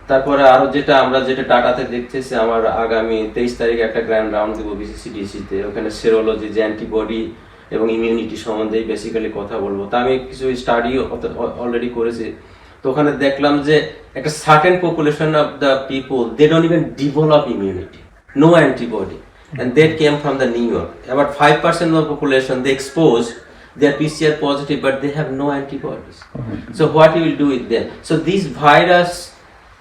[SPEAKER 3] তারপরে আরো আমরা যেটা ডাটাতে দেখতেছি, আমার আগামী 23 তারিখে একটা গ্র্যান্ড রাউন্ড দেবো বিসিসিডিসিতে, ওখানে সেরোলজি, যে অ্যান্টিবডি এবং ইমিউনিটি সম্বন্ধে বেসিক্যালি কথা বলবো। তা আমি কিছু স্টাডি অলরেডি করেছি, তো ওখানে দেখলাম যে একটা certain population of the people, they don't even develop immunity, no antibody, and that came from the New York. About 5% of the population they exposed, they are PCR positive, but they have no antibodies. So what you will do with them? So this virus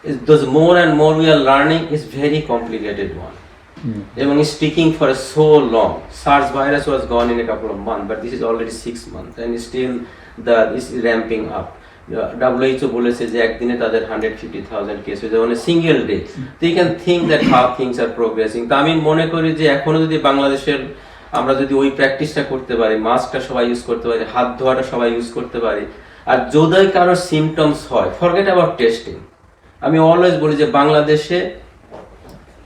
[SPEAKER 3] is, those more and more we are learning, is very complicated one. Even is sticking for so long. SARS virus was gone in a couple of months, but this is already 6 months, and still this is ramping up. WHO বলেছে যে একদিনে তাদের 150,000 কেস হয়েছে অন এ সিঙ্গেল ডে। তো you can think that how things are progressing. তো আমি মনে করি যে এখনো যদি বাংলাদেশের আমরা যদি ওই প্র্যাকটিসটা করতে পারি, মাস্কটা সবাই ইউজ করতে পারি, হাত ধোয়াটা সবাই ইউজ করতে পারি, আর যদি কারো সিমটমস হয়, ফরগেট অ্যাবাউট টেস্টিং। আমি অলওয়েজ বলি যে বাংলাদেশে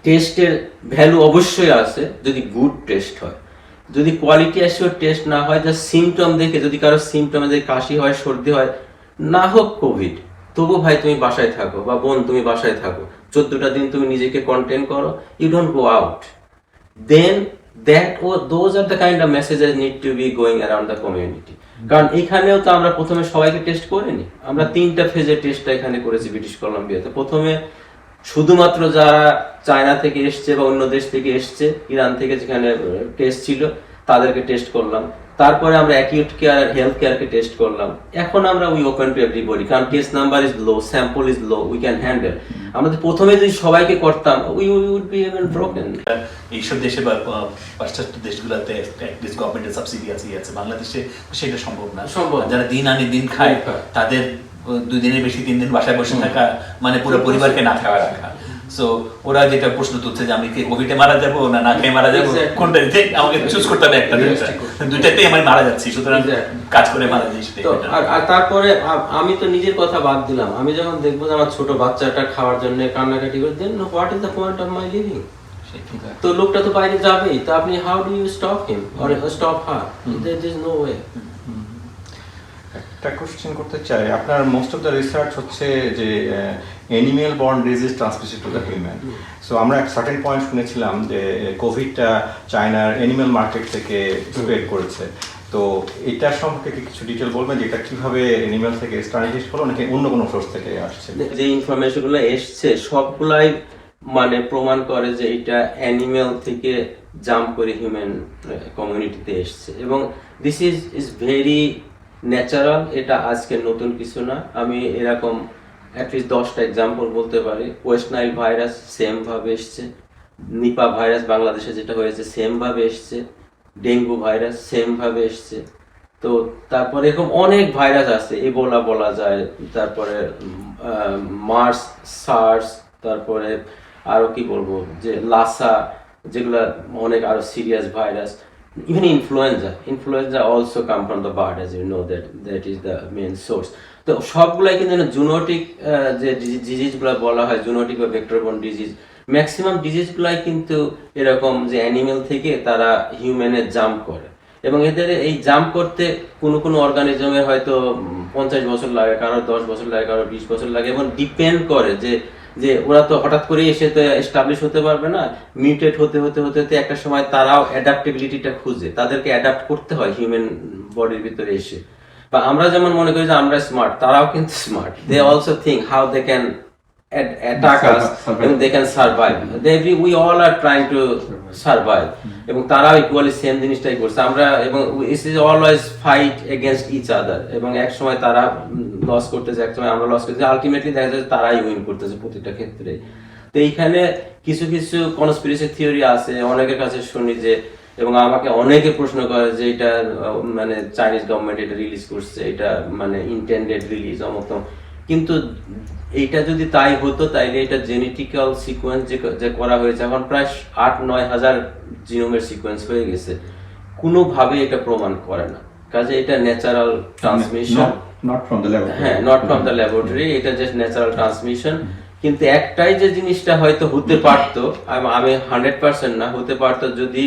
[SPEAKER 3] টেস্টের ভ্যালু অবশ্যই আছে যদি গুড টেস্ট হয়। যদি কোয়ালিটি অ্যাসিওর টেস্ট না হয়, যা সিমটম দেখে, যদি কারো সিমটমে যদি কাশি হয়, সর্দি হয়, না হোক কোভিড, তবু ভাই তুমি বাসায় থাকো, বা বোন তুমি বাসায় থাকো, 14টা দিন তুমি নিজেকে কন্টেইন করো, you don't go out. Then those are the kind of messages need to be going around the community. কারণ এখানেও তো আমরা প্রথমে সবাইকে টেস্ট করিনি, আমরা 3টা ফেজে টেস্টটা এখানে করেছি ব্রিটিশ কলম্বিয়াতে। প্রথমে শুধুমাত্র যারা চায়না থেকে এসছে বা অন্য দেশ থেকে এসছে, ইরান থেকে যেখানে টেস্ট ছিল তাদেরকে টেস্ট করলাম। তারপরে আমরা অ্যাকিউট কেয়ার, হেলথ কেয়ারকে টেস্ট করলাম। এখন আমরা উই ওপেন টু এভরিবডি, কারণ test number is low, sample is low, we can handle. আমাদের প্রথমে যদি সবাইকে করতাম, we would be even broken.
[SPEAKER 1] এইসব দেশে বা পাশ্চাত্য দেশগুলোতে অ্যাটলিস্ট গভর্নমেন্টের সাবসিডি আছে, বাংলাদেশে সেটা সম্ভব না। যারা দিন আনি দিন খায়, তাদের 2 দিনের বেশি 3 দিন বাসায় বসে থাকা মানে পুরো পরিবারকে না খাওয়া রাখা। সো ওরা যেটা প্রশ্ন তুলছে যে আমি কি কোভিডে মারা যাবো না না খেয়ে মারা যাবো, কোনটা আমাকে চুজ করতে হবে, একটা দুইটাতেই আমি মারা যাচ্ছি, সুতরাং কাজ করে মারা যাই।
[SPEAKER 3] আর তারপরে আমি তো নিজের কথা বাদ দিলাম, আমি যখন দেখবো যে আমার ছোট বাচ্চাটা খাওয়ার জন্য কান্নাকাটি করে, then what is the point of my living? তো লোকটা তো বাইরে যাবেই, তো আপনি how do you stop him or stop her? There is no way.
[SPEAKER 2] একটা কোশ্চেন করতে চাই, আপনার মোস্ট অফ দ্য রিসার্চ হচ্ছে যে animal born disease transmitted to the human. So আমরা এক সার্টেন পয়েন্ট শুনেছিলাম যে কোভিডটা চায়নার অ্যানিমেল মার্কেট থেকে স্প্রেড করেছে। তো এটার সম্পর্কে কিছু ডিটেল বলবেন যে এটা কিভাবে অ্যানিমেল থেকে স্টার্টেড হলো নাকি অন্য কোনো সোর্স থেকে আসছে?
[SPEAKER 3] যে ইনফরমেশনগুলো এসছে সবগুলাই মানে প্রমাণ করে যে এটা অ্যানিমেল থেকে জাম্প করে হিউম্যান কমিউনিটিতে এসছে, এবং দিস ইজ ভেরি ন্যাচারাল। এটা আজকে নতুন কিছু না। আমি এরকম অ্যাটলিস্ট 10টা এক্সাম্পল বলতে পারি। ওয়েস্ট নাইল ভাইরাস সেম ভাবে এসছে, নিপা ভাইরাস বাংলাদেশে যেটা হয়েছে সেম ভাবে এসছে, ডেঙ্গু ভাইরাস সেম ভাবে এসছে। তো তারপরে এরকম অনেক ভাইরাস আছে, এবোলা বলা যায়, তারপরে মার্স, সার্স, তারপরে আরো কি বলবো যে লাসা, যেগুলা অনেক আরো serious virus. Even influenza also come from the bird, as you know, that is the main source. তো সবগুলাই কিন্তু জুনোটিক যে ডিজিজগুলো বলা হয়, জুনোটিক বা ভেক্টরবোর্ন ডিজিজ, ম্যাক্সিমাম ডিজিজগুলাই কিন্তু এরকম যে অ্যানিমেল থেকে তারা হিউম্যানে জাম্প করে, এবং এদের এই জাম্প করতে কোনো অর্গানিজমের হয়তো 50 বছর লাগে, কারো 10 বছর লাগে, কারো 20 বছর লাগে, এবং ডিপেন্ড করে যে ওরা তো হঠাৎ করে এসে তো এস্টাবলিশ হতে পারবে না। মিউটেট হতে একটা সময় তারাও অ্যাডাপ্টেবিলিটিটা খুঁজে, তাদেরকে অ্যাডাপ্ট করতে হয় হিউম্যান বডির ভিতরে এসে। বা আমরা যেমন মনে করি যে আমরা স্মার্ট, তারাও কিন্তু smart. They also think how they can attack us এবং they can survive. We all are trying to survive, এবং তারাও ইকুয়ালি সেম জিনিসটাই করছে। আমরা এবং it is always fight against each other, এবং এক সময় তারা লস করতেছে, এক সময় আমরা লস করতেছি, আলটিমেটলি দেখা যাচ্ছে তারাই উইন করতেছে প্রতিটা ক্ষেত্রে। তো এইখানে কিছু কনস্পিরেসি থিওরি আছে, অনেকের কাছে শুনি যে, এবং আমাকে অনেকে প্রশ্ন করে যে এটা মানে চাইনিজ গভর্নমেন্ট এটা রিলিজ করছে, এটা মানে ইন্টেন্ডেড রিলিজ অমতম। কিন্তু এইটা যদি তাই হতো, তাইলে এটা জেনেটিক্যাল সিকোয়েন্স যে করা হয়েছে, এখন প্রায় 8-9 হাজার জিনোমের সিকোয়েন্স হয়ে গেছে। কোনোভাবে এটা প্রমাণ করে না, কাজে এটা natural transmission,
[SPEAKER 2] not from the laboratory.
[SPEAKER 3] হ্যাঁ, নট ফ্রম দ্য ল্যাবরেটরি, এটা জাস্ট ন্যাচারাল ট্রান্সমিশন। কিন্তু একটাই যে জিনিসটা হয়তো হতে পারতো, আমি 100% না, হতে পারতো যদি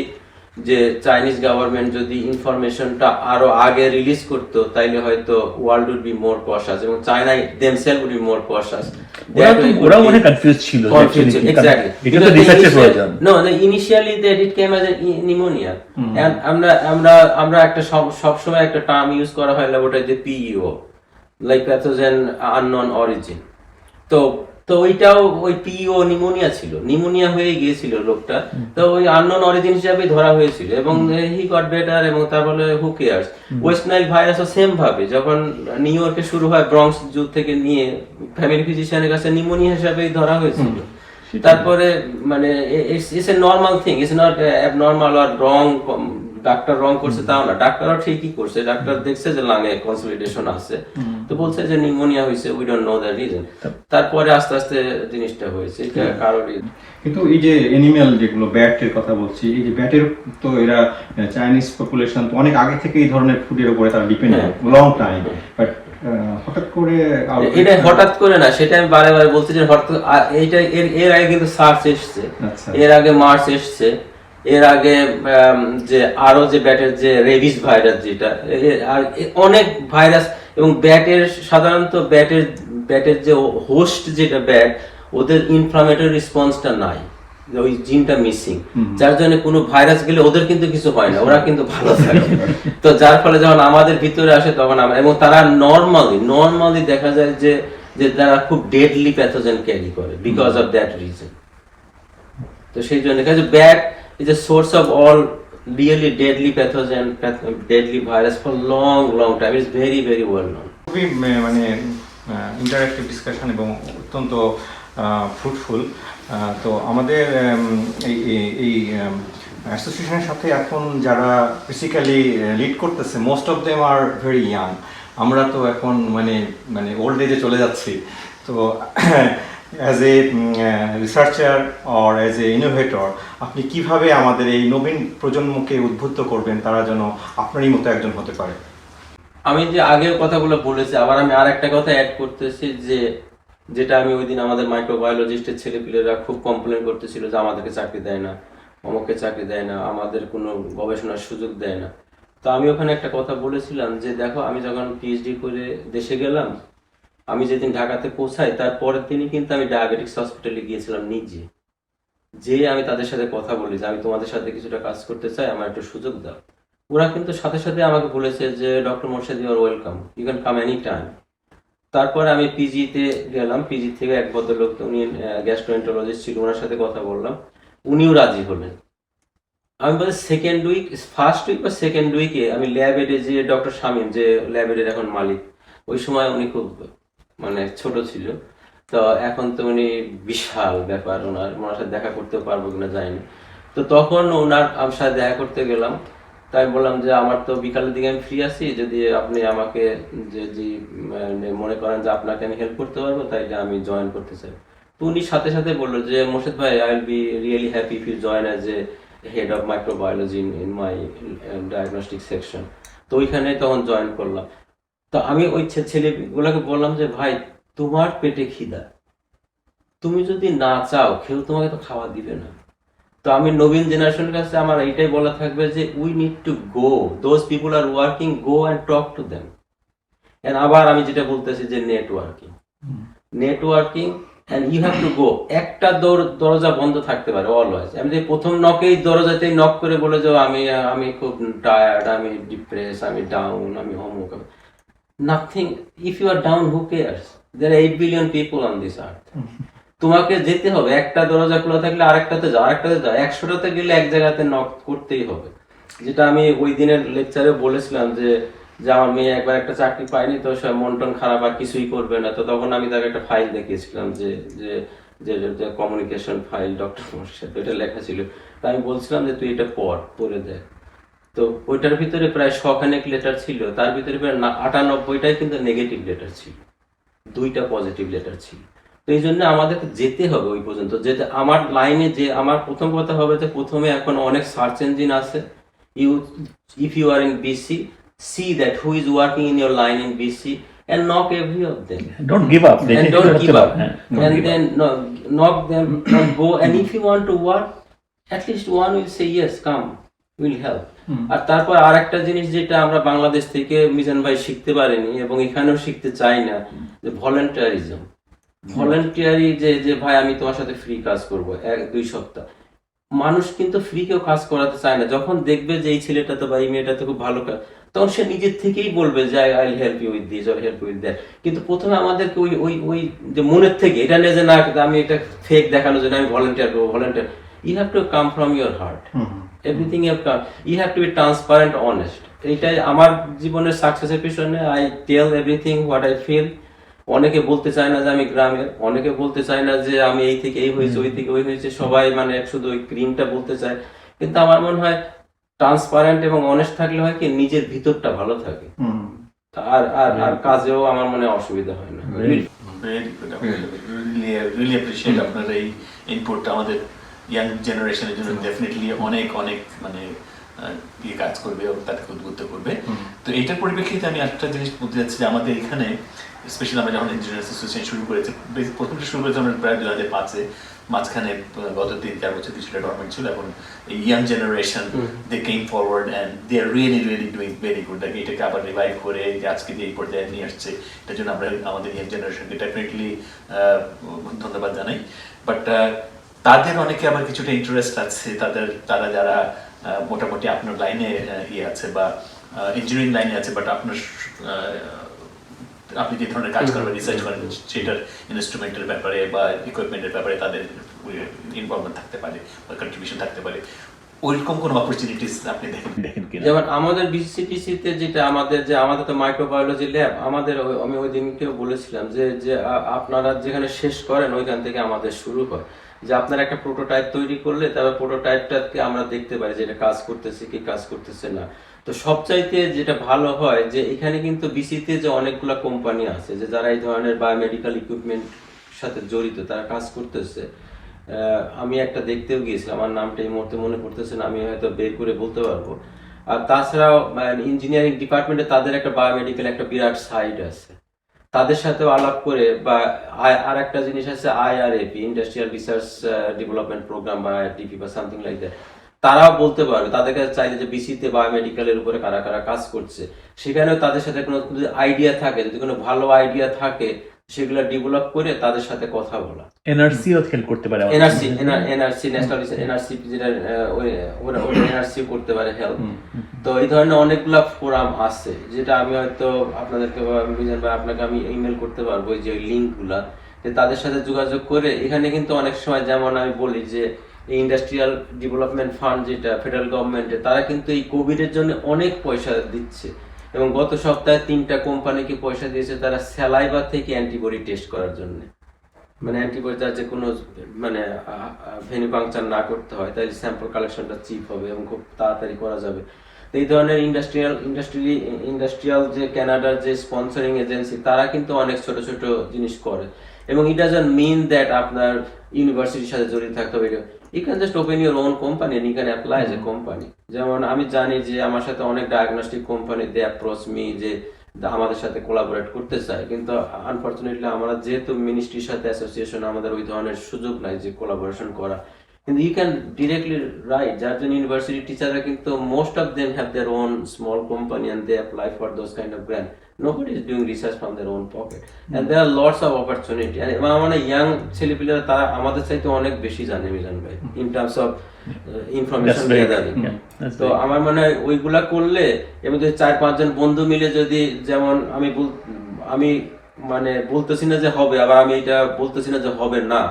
[SPEAKER 3] যে চাইনিজ গভর্নমেন্ট যদি ইনফরমেশনটা আরো আগে রিলিজ করতো, তাইলে হয়তো world would be more cautious এবং China themselves would be more cautious.
[SPEAKER 4] ওরা মনে কনফিউজ ছিল,
[SPEAKER 3] Exactly.
[SPEAKER 4] এটা তো রিসার্চের প্রয়োজন।
[SPEAKER 3] No, initially that it came as a pneumonia. And আমরা একটা সবসময় একটা টার্ম ইউজ করা হয় ল্যাবরেটরিতে, PEO, like pathogen unknown origin. তো ওইটাও ওই PEO নিউমোনিয়া ছিল, নিউমোনিয়া হয়ে গিয়েছিল লোকটা, তো ওই আননোন অরিজিন হিসাবে ধরা হয়েছিল এবং হি গট বেটার। এবং তারপরে হু কেয়ার্স, ওয়েস্ট নাইল ভাইরাসও সেম ভাবে যখন নিউ ইয়র্কে শুরু হয়, ব্রঙ্কস জু থেকে নিয়ে ফ্যামিলি ফিজিশিয়ানের কাছে নিউমোনিয়া হিসাবেই ধরা হয়েছিল। তারপরে মানে it's a normal thing, it's not abnormal or wrong. ডাক্তার রং করছে তাও না, ডাক্তারও ঠিকই করছে, ডাক্তার দেখছে যে লাঙে কনসলিডেশন আছে, তো বলছে যে নিউমোনিয়া হয়েছে, we don't know the reason. তারপরে আস্তে আস্তে জিনিসটা হয়েছে, এটা কারোরই।
[SPEAKER 2] কিন্তু এই যে অ্যানিম্যাল যেগুলো ব্যাটের কথা বলছি, এই যে ব্যাটের তো এরা চাইনিজ পপুলেশন তো অনেক আগে থেকে এই ধরনের ফুডের উপরে তারা ডিপেন্ডেন্ট লং টাইম, বাট হঠাৎ করে
[SPEAKER 3] এটা হঠাৎ করে না, সেটা আমি বারে বারে বলছি যে হঠাৎ এইটা এর আগে কিন্তু সার্স এসছে, এর আগে মার্স এসছে, এর আগে যে আরো যে ব্যাটের যে রেবিস ভাইরাস যেটা, আর অনেক ভাইরাস। এবং ব্যাটের সাধারণত ব্যাটের যে হোস্ট যেটা ব্যাট, ওদের ইনফ্লামেটরি রেসপন্সটা নাই, ওই জিনটা মিসিং, যার জন্য কোনো ভাইরাস গেলে ওদের কিন্তু কিছু হয় না, ওরা কিন্তু ভালো থাকে। তো যার ফলে যখন আমাদের ভিতরে আসে তখন আমরা, এবং তারা নর্মালি দেখা যায় যে তারা খুব ডেডলি প্যাথোজেন ক্যারি করে বিকজ অফ দ্যাট রিজন। তো সেই জন্য bat is a source of all really deadly pathogen, deadly virus for long time. It's very well known.
[SPEAKER 2] খুবই মানে ইন্টারঅ্যাক্টিভ ডিসকাশন এবং অত্যন্ত ফ্রুটফুল। তো আমাদের এই অ্যাসোসিয়েশনের সাথে এখন যারা বেসিক্যালি লিড করতেছে, most of them are very young. আমরা তো এখন মানে ওল্ড এজে চলে যাচ্ছি। তো as a researcher or as a innovator, আপনি কিভাবে আমাদের এই নবীন প্রজন্মকে উদ্বুদ্ধ করবেন তারা যেন আপনারই মতো একজন হতে পারে?
[SPEAKER 3] আমি যে আগের কথাগুলো বলেছি, আবার আমি আর একটা কথা অ্যাড করতেছি, যেটা আমি ওই দিন আমাদের মাইক্রোবায়োলজিস্টের ছেলেপিলেরা খুব কমপ্লেন করতেছিল যে আমাদেরকে চাকরি দেয় না, অমুককে চাকরি দেয় না, আমাদের কোনো গবেষণার সুযোগ দেয় না। তো আমি ওখানে একটা কথা বলেছিলাম যে দেখো, আমি যখন পিএইচডি করে দেশে গেলাম, আমি যেদিন ঢাকাতে পৌঁছাই তার পরের দিনই কিন্তু আমি ডায়াবেটিক্স হসপিটালে গিয়েছিলাম নিজে, যে আমি তাদের সাথে কথা বলি যে আমি তোমাদের সাথে কিছুটা কাজ করতে চাই, আমার একটু সুযোগ দাও। ওরা কিন্তু সাথে সাথে আমাকে বলেছে যে doctor Morshed, you are welcome, you can come any time. তারপরে আমি পিজিতে গেলাম, পিজি থেকে এক ভদ্রলোক, উনি গ্যাস্ট্রোএন্টারোলজিস্ট ছিল, ওনার সাথে কথা বললাম, উনিও রাজি হলেন। আমি বলি ফার্স্ট উইক বা সেকেন্ড উইকে আমি ল্যাবেডে যে ডক্টর শামীম, যে ল্যাবেডের এখন মালিক, ওই সময় উনি খুব মানে ছোট ছিল, তো এখন তো উনি বিশাল ব্যাপার, ওনার সাথে দেখা করতেও পারবো কিনা জানি। তো তখন আমার সাথে দেখা করতে গেলাম, তাই বললাম যে আমার তো বিকালের দিকে আমি ফ্রি আছি, যদি আপনি আমাকে যদি মনে করেন যে আপনাকে আমি হেল্প করতে পারবো, তাই আমি জয়েন করতে চাই। তো উনি সাথে সাথে বললো যে মোর্শেদ ভাই, I will be really happy if you join as a head of microbiology in my diagnostic section. তো ওইখানে তখন জয়েন করলাম। তো আমি ওই ছেলেগুলোকে বললাম যে ভাই, তোমার পেটে খিদা, তুমি যদি না চাও, কেউ তোমাকে তো খাওয়া দিবে না। তো আমি নবীন জেনারেশনের কাছে আমার এইটাই বলা থাকবে যে we need to go, those people are working, go and talk to them. And আবার আমি যেটা বলতেছি যে networking and you have to go. একটা দরজা বন্ধ থাকতে পারে অলওয়েজ। আমি যে প্রথম নকেই দরজাতেই নক করে বলে যে আমি খুব টায়ার্ড, আমি ডিপ্রেস, আমি ডাউন, আমি অমুক, nothing. If you are down, who cares? There are 8 billion people on this earth. তোমাকে যেতে হবে, একটা দরজা খোলা থাকলে আরেকটাতে যাও, 100টাতে গেলে এক জায়গাতে নক করতেই হবে। যেটা আমি ওই দিনের লেকচারে বলেছিলাম যে আমার মেয়ে একবার একটা চাকরি পায়নি, তো সে মন টন খারাপ, আর কিছুই করবে না। তো তখন আমি তাকে একটা ফাইল দেখিয়েছিলাম যে কমিউনিকেশন ফাইল ডক্টর মোর্শেদ, এটা লেখা ছিল। তো আমি বলছিলাম যে তুই এটা পড়ে দেখ। তো ওইটার ভিতরে প্রায় 100 লেটার ছিল, তার ভিতরে প্রায় 98টাই কিন্তু নেগেটিভ লেটার ছিল, 2টা পজিটিভ লেটার ছিল। তো এই জন্য আমাদেরকে যেতে হবে ওই পর্যন্ত। যেতে আমার লাইনে যে আমার প্রথম কথা হবে যে প্রথমে এখন অনেক সার্চ ইঞ্জিন আছে, You, if you are in BC, see that who is working in your line in BC and knock every of them.
[SPEAKER 4] Don't give up.
[SPEAKER 3] And don't give up.
[SPEAKER 4] Don't
[SPEAKER 3] And
[SPEAKER 4] give
[SPEAKER 3] then knock them and go. And if you want to work, at least one will say yes, come, will help. আর তারপর আর একটা জিনিস যেটা আমরা বাংলাদেশ থেকে মিজান ভাই শিখতে পারিনি এবং এখানেও শিখতে চাই না, যে ভলেন্টিয়ারিজম। ভলেন্টিয়ারি যে ভাই আমি তোমার সাথে ফ্রি কাজ করব 1-2 সপ্তাহ, মানুষ কিন্তু ফ্রি কেউ কাজ করাতে চায় না। যখন দেখবে যে এই ছেলেটা তো বা এই মেয়েটা তো খুব ভালো কাজ, তখন সে নিজের থেকেই বলবে যে I help you with this or help with that. কিন্তু প্রথমে আমাদেরকে ওই ওই ওই যে মনের থেকে এটা নিয়ে যে না আমি এটা ফেক দেখানোর জন্য আমি ভলেন্টিয়ার করবো, volunteer, you have to come from your heart. Everything you have to be transparent, honest. এইটাই আমার জীবনের সাকসেসের পিছনে। I tell everything what I feel. অনেকে বলতে চায় না যে আমি গ্রামের, অনেকে বলতে চায় না যে আমি এই থেকে এই হয়েছে, ওই থেকে ওই হয়েছে, সবাই মানে শুধু ওই ক্রিমটা বলতে চায়। কিন্তু আমার মনে হয় ট্রান্সপারেন্ট এবং অনেস্ট থাকলে হয় কি নিজের ভিতরটা ভালো থাকে, আর আর আর কাজেও আমার মনে হয় অসুবিধা হয় না।
[SPEAKER 1] রিয়েলি অ্যাপ্রিশিয়েট আপনার এই ইনপুটটা আমাদের ইয়াং জেনারেশনের জন্য ডেফিনেটলি অনেক অনেক মানে ইয়ে কাজ করবে এবং তাদেরকে উদ্বুদ্ধ করবে। তো এইটার পরিপ্রেক্ষিতে আমি একটা জিনিস বলতে যাচ্ছি যে আমাদের এখানে স্পেশালি আমরা যখন ইঞ্জিনিয়ার্স অ্যাসোসিয়েশন শুরু করেছি, প্রথমটা শুরু করেছি আমরা প্রায় 2005-এ, মাঝখানে গত 3-4 বছর কিছুটা ডরমেন্ট ছিল। এখন এই young generation they came forward and they are really doing very good. এটাকে আবার রিভাইভ করে যে আজকে যে এই পর্যায়ে নিয়ে আসছে, এটার জন্য আমরা আমাদের ইয়াং জেনারেশনকে ডেফিনেটলি ধন্যবাদ জানাই। বাট তাদের অনেকে আবার কিছুটা ইন্টারেস্ট আছে, তারা যারা মোটামুটি আপনার লাইনে ইয়ে আছে বা ইঞ্জিনিয়ারিং লাইনে আছে, বাট আপনার আপনি যে ধরনের কাজ করবেন, রিসার্চ করেন, সেটার ইনস্ট্রুমেন্টের ব্যাপারে বা ইকুইপমেন্টের ব্যাপারে তাদের ইনভলভমেন্ট থাকতে পারে বা কন্ট্রিবিউশন থাকতে পারে, ওইরকম কোনো অপরচুনিটিস আপনি দেখেন কিনা?
[SPEAKER 3] যেমন আমাদের বিসিটিসিতে যেটা আমাদের তো মাইক্রোবায়োলজি ল্যাব, আমাদের আমি ওই দিনকেও বলেছিলাম যে আপনারা যেখানে শেষ করেন ওইখান থেকে আমাদের শুরু হয়। যে আপনারা একটা প্রোটোটাইপ তৈরি করলে তারপর প্রোটোটাইপটাকে আমরা দেখতে পারি যে এটা কাজ করতেছে কি কাজ করতেছে না। তো সবচাইতে যেটা ভালো হয় যে এখানে কিন্তু বিসিতে যে অনেকগুলা কোম্পানি আছে যে যারা এই ধরনের বায়োমেডিক্যাল ইকুইপমেন্ট সাথে জড়িত, তারা কাজ করতেছে। আমি একটা দেখতেও গিয়েছিলাম, আমার নামটা এই মুহূর্তে মনে পড়তেছে না, আমি হয়তো বের করে বলতে পারবো। আর তাছাড়াও ইঞ্জিনিয়ারিং ডিপার্টমেন্টে তাদের একটা বায়োমেডিক্যাল একটা বিরাট সাইট আছে, তাদের সাথেও আলাপ করে, বা আর একটা জিনিস আছে IRAP, industrial research development program বা IRDP বা সামথিং লাইক দ্যাট, তারাও বলতে পারবে। তাদের কাছে চাইলে যে বিসিতে বায়োমেডিক্যালের উপরে কারা কারা কাজ করছে, সেখানেও তাদের সাথে কোনো আইডিয়া থাকে, যদি কোনো ভালো আইডিয়া থাকে সেগুলো ডেভেলপ করে তাদের সাথে কথা বলা।
[SPEAKER 4] এনআরসিও হেল্প করতে পারে,
[SPEAKER 3] এনআরসি ন্যাশনাল এনআরসি যেটা ওরা এনআরসি করতে পারে হেল্প। তো এই ধরনের অনেকগুলা ফোরাম আছে যেটা আমি হয়তো আপনাদেরকে বা আপনাকে আমি ইমেল করতে পারবো, যে লিঙ্কগুলা, যে তাদের সাথে যোগাযোগ করে। এখানে কিন্তু অনেক সময় যেমন আমি বলি যে এই ইন্ডাস্ট্রিয়াল ডেভেলপমেন্ট ফান্ড যেটা ফেডারেল গভর্নমেন্টের, তারা কিন্তু এই কোভিডের জন্য অনেক পয়সা দিচ্ছে, এবং গত সপ্তাহে 3টা কোম্পানিকে পয়সা দিয়েছে তারা স্যালাইভা থেকে অ্যান্টিবডি টেস্ট করার জন্য। মানে অ্যান্টিবডি যাতে কোনো মানে ভেনিপাংচার না করতে হয়, তাহলে স্যাম্পল কালেকশনটা চিপ হবে এবং খুব তাড়াতাড়ি করা যাবে। তো এই ধরনের ইন্ডাস্ট্রিয়াল যে কানাডার যে স্পন্সরিং এজেন্সি, তারা কিন্তু অনেক ছোট ছোট জিনিস করে। এবং ইট ডাজন্ট মিন দ্যাট আপনার ইউনিভার্সিটির সাথে জড়িত থাকতে হবে। You can just open your own company and you can apply as a company. যেমন আমি জানি যে আমার সাথে অনেক diagnostic company they approach me যে আমাদের সাথে কোলাবোরেট করতে চায়, কিন্তু আনফরচুনেটলি আমরা যেহেতু মিনিস্ট্রির সাথে অ্যাসোসিয়েশন, আমাদের ওই ধরনের সুযোগ নাই যে কোলাবোরেশন করা। কিন্তু ইউ ক্যান ডিরেক্টলি রাইট, যার জন্য ইউনিভার্সিটি টিচাররা কিন্তু most of them have their own small company and they apply for those kind of grant. Nobody is doing research from their own pocket and there are lots of opportunity. And মানে ইয়াং ছেলেপিলেরা তারা আমাদের চাইতে অনেক বেশি জানে মিজান ভাই in terms of information gathering. তো আমার মনে হয় ওইগুলা করলে, এবং যদি 4-5 জন বন্ধু মিলে যদি, যেমন আমি মানে বলতেছি না যে হবে, আবার আমি এটা বলতেছি না যে হবে না,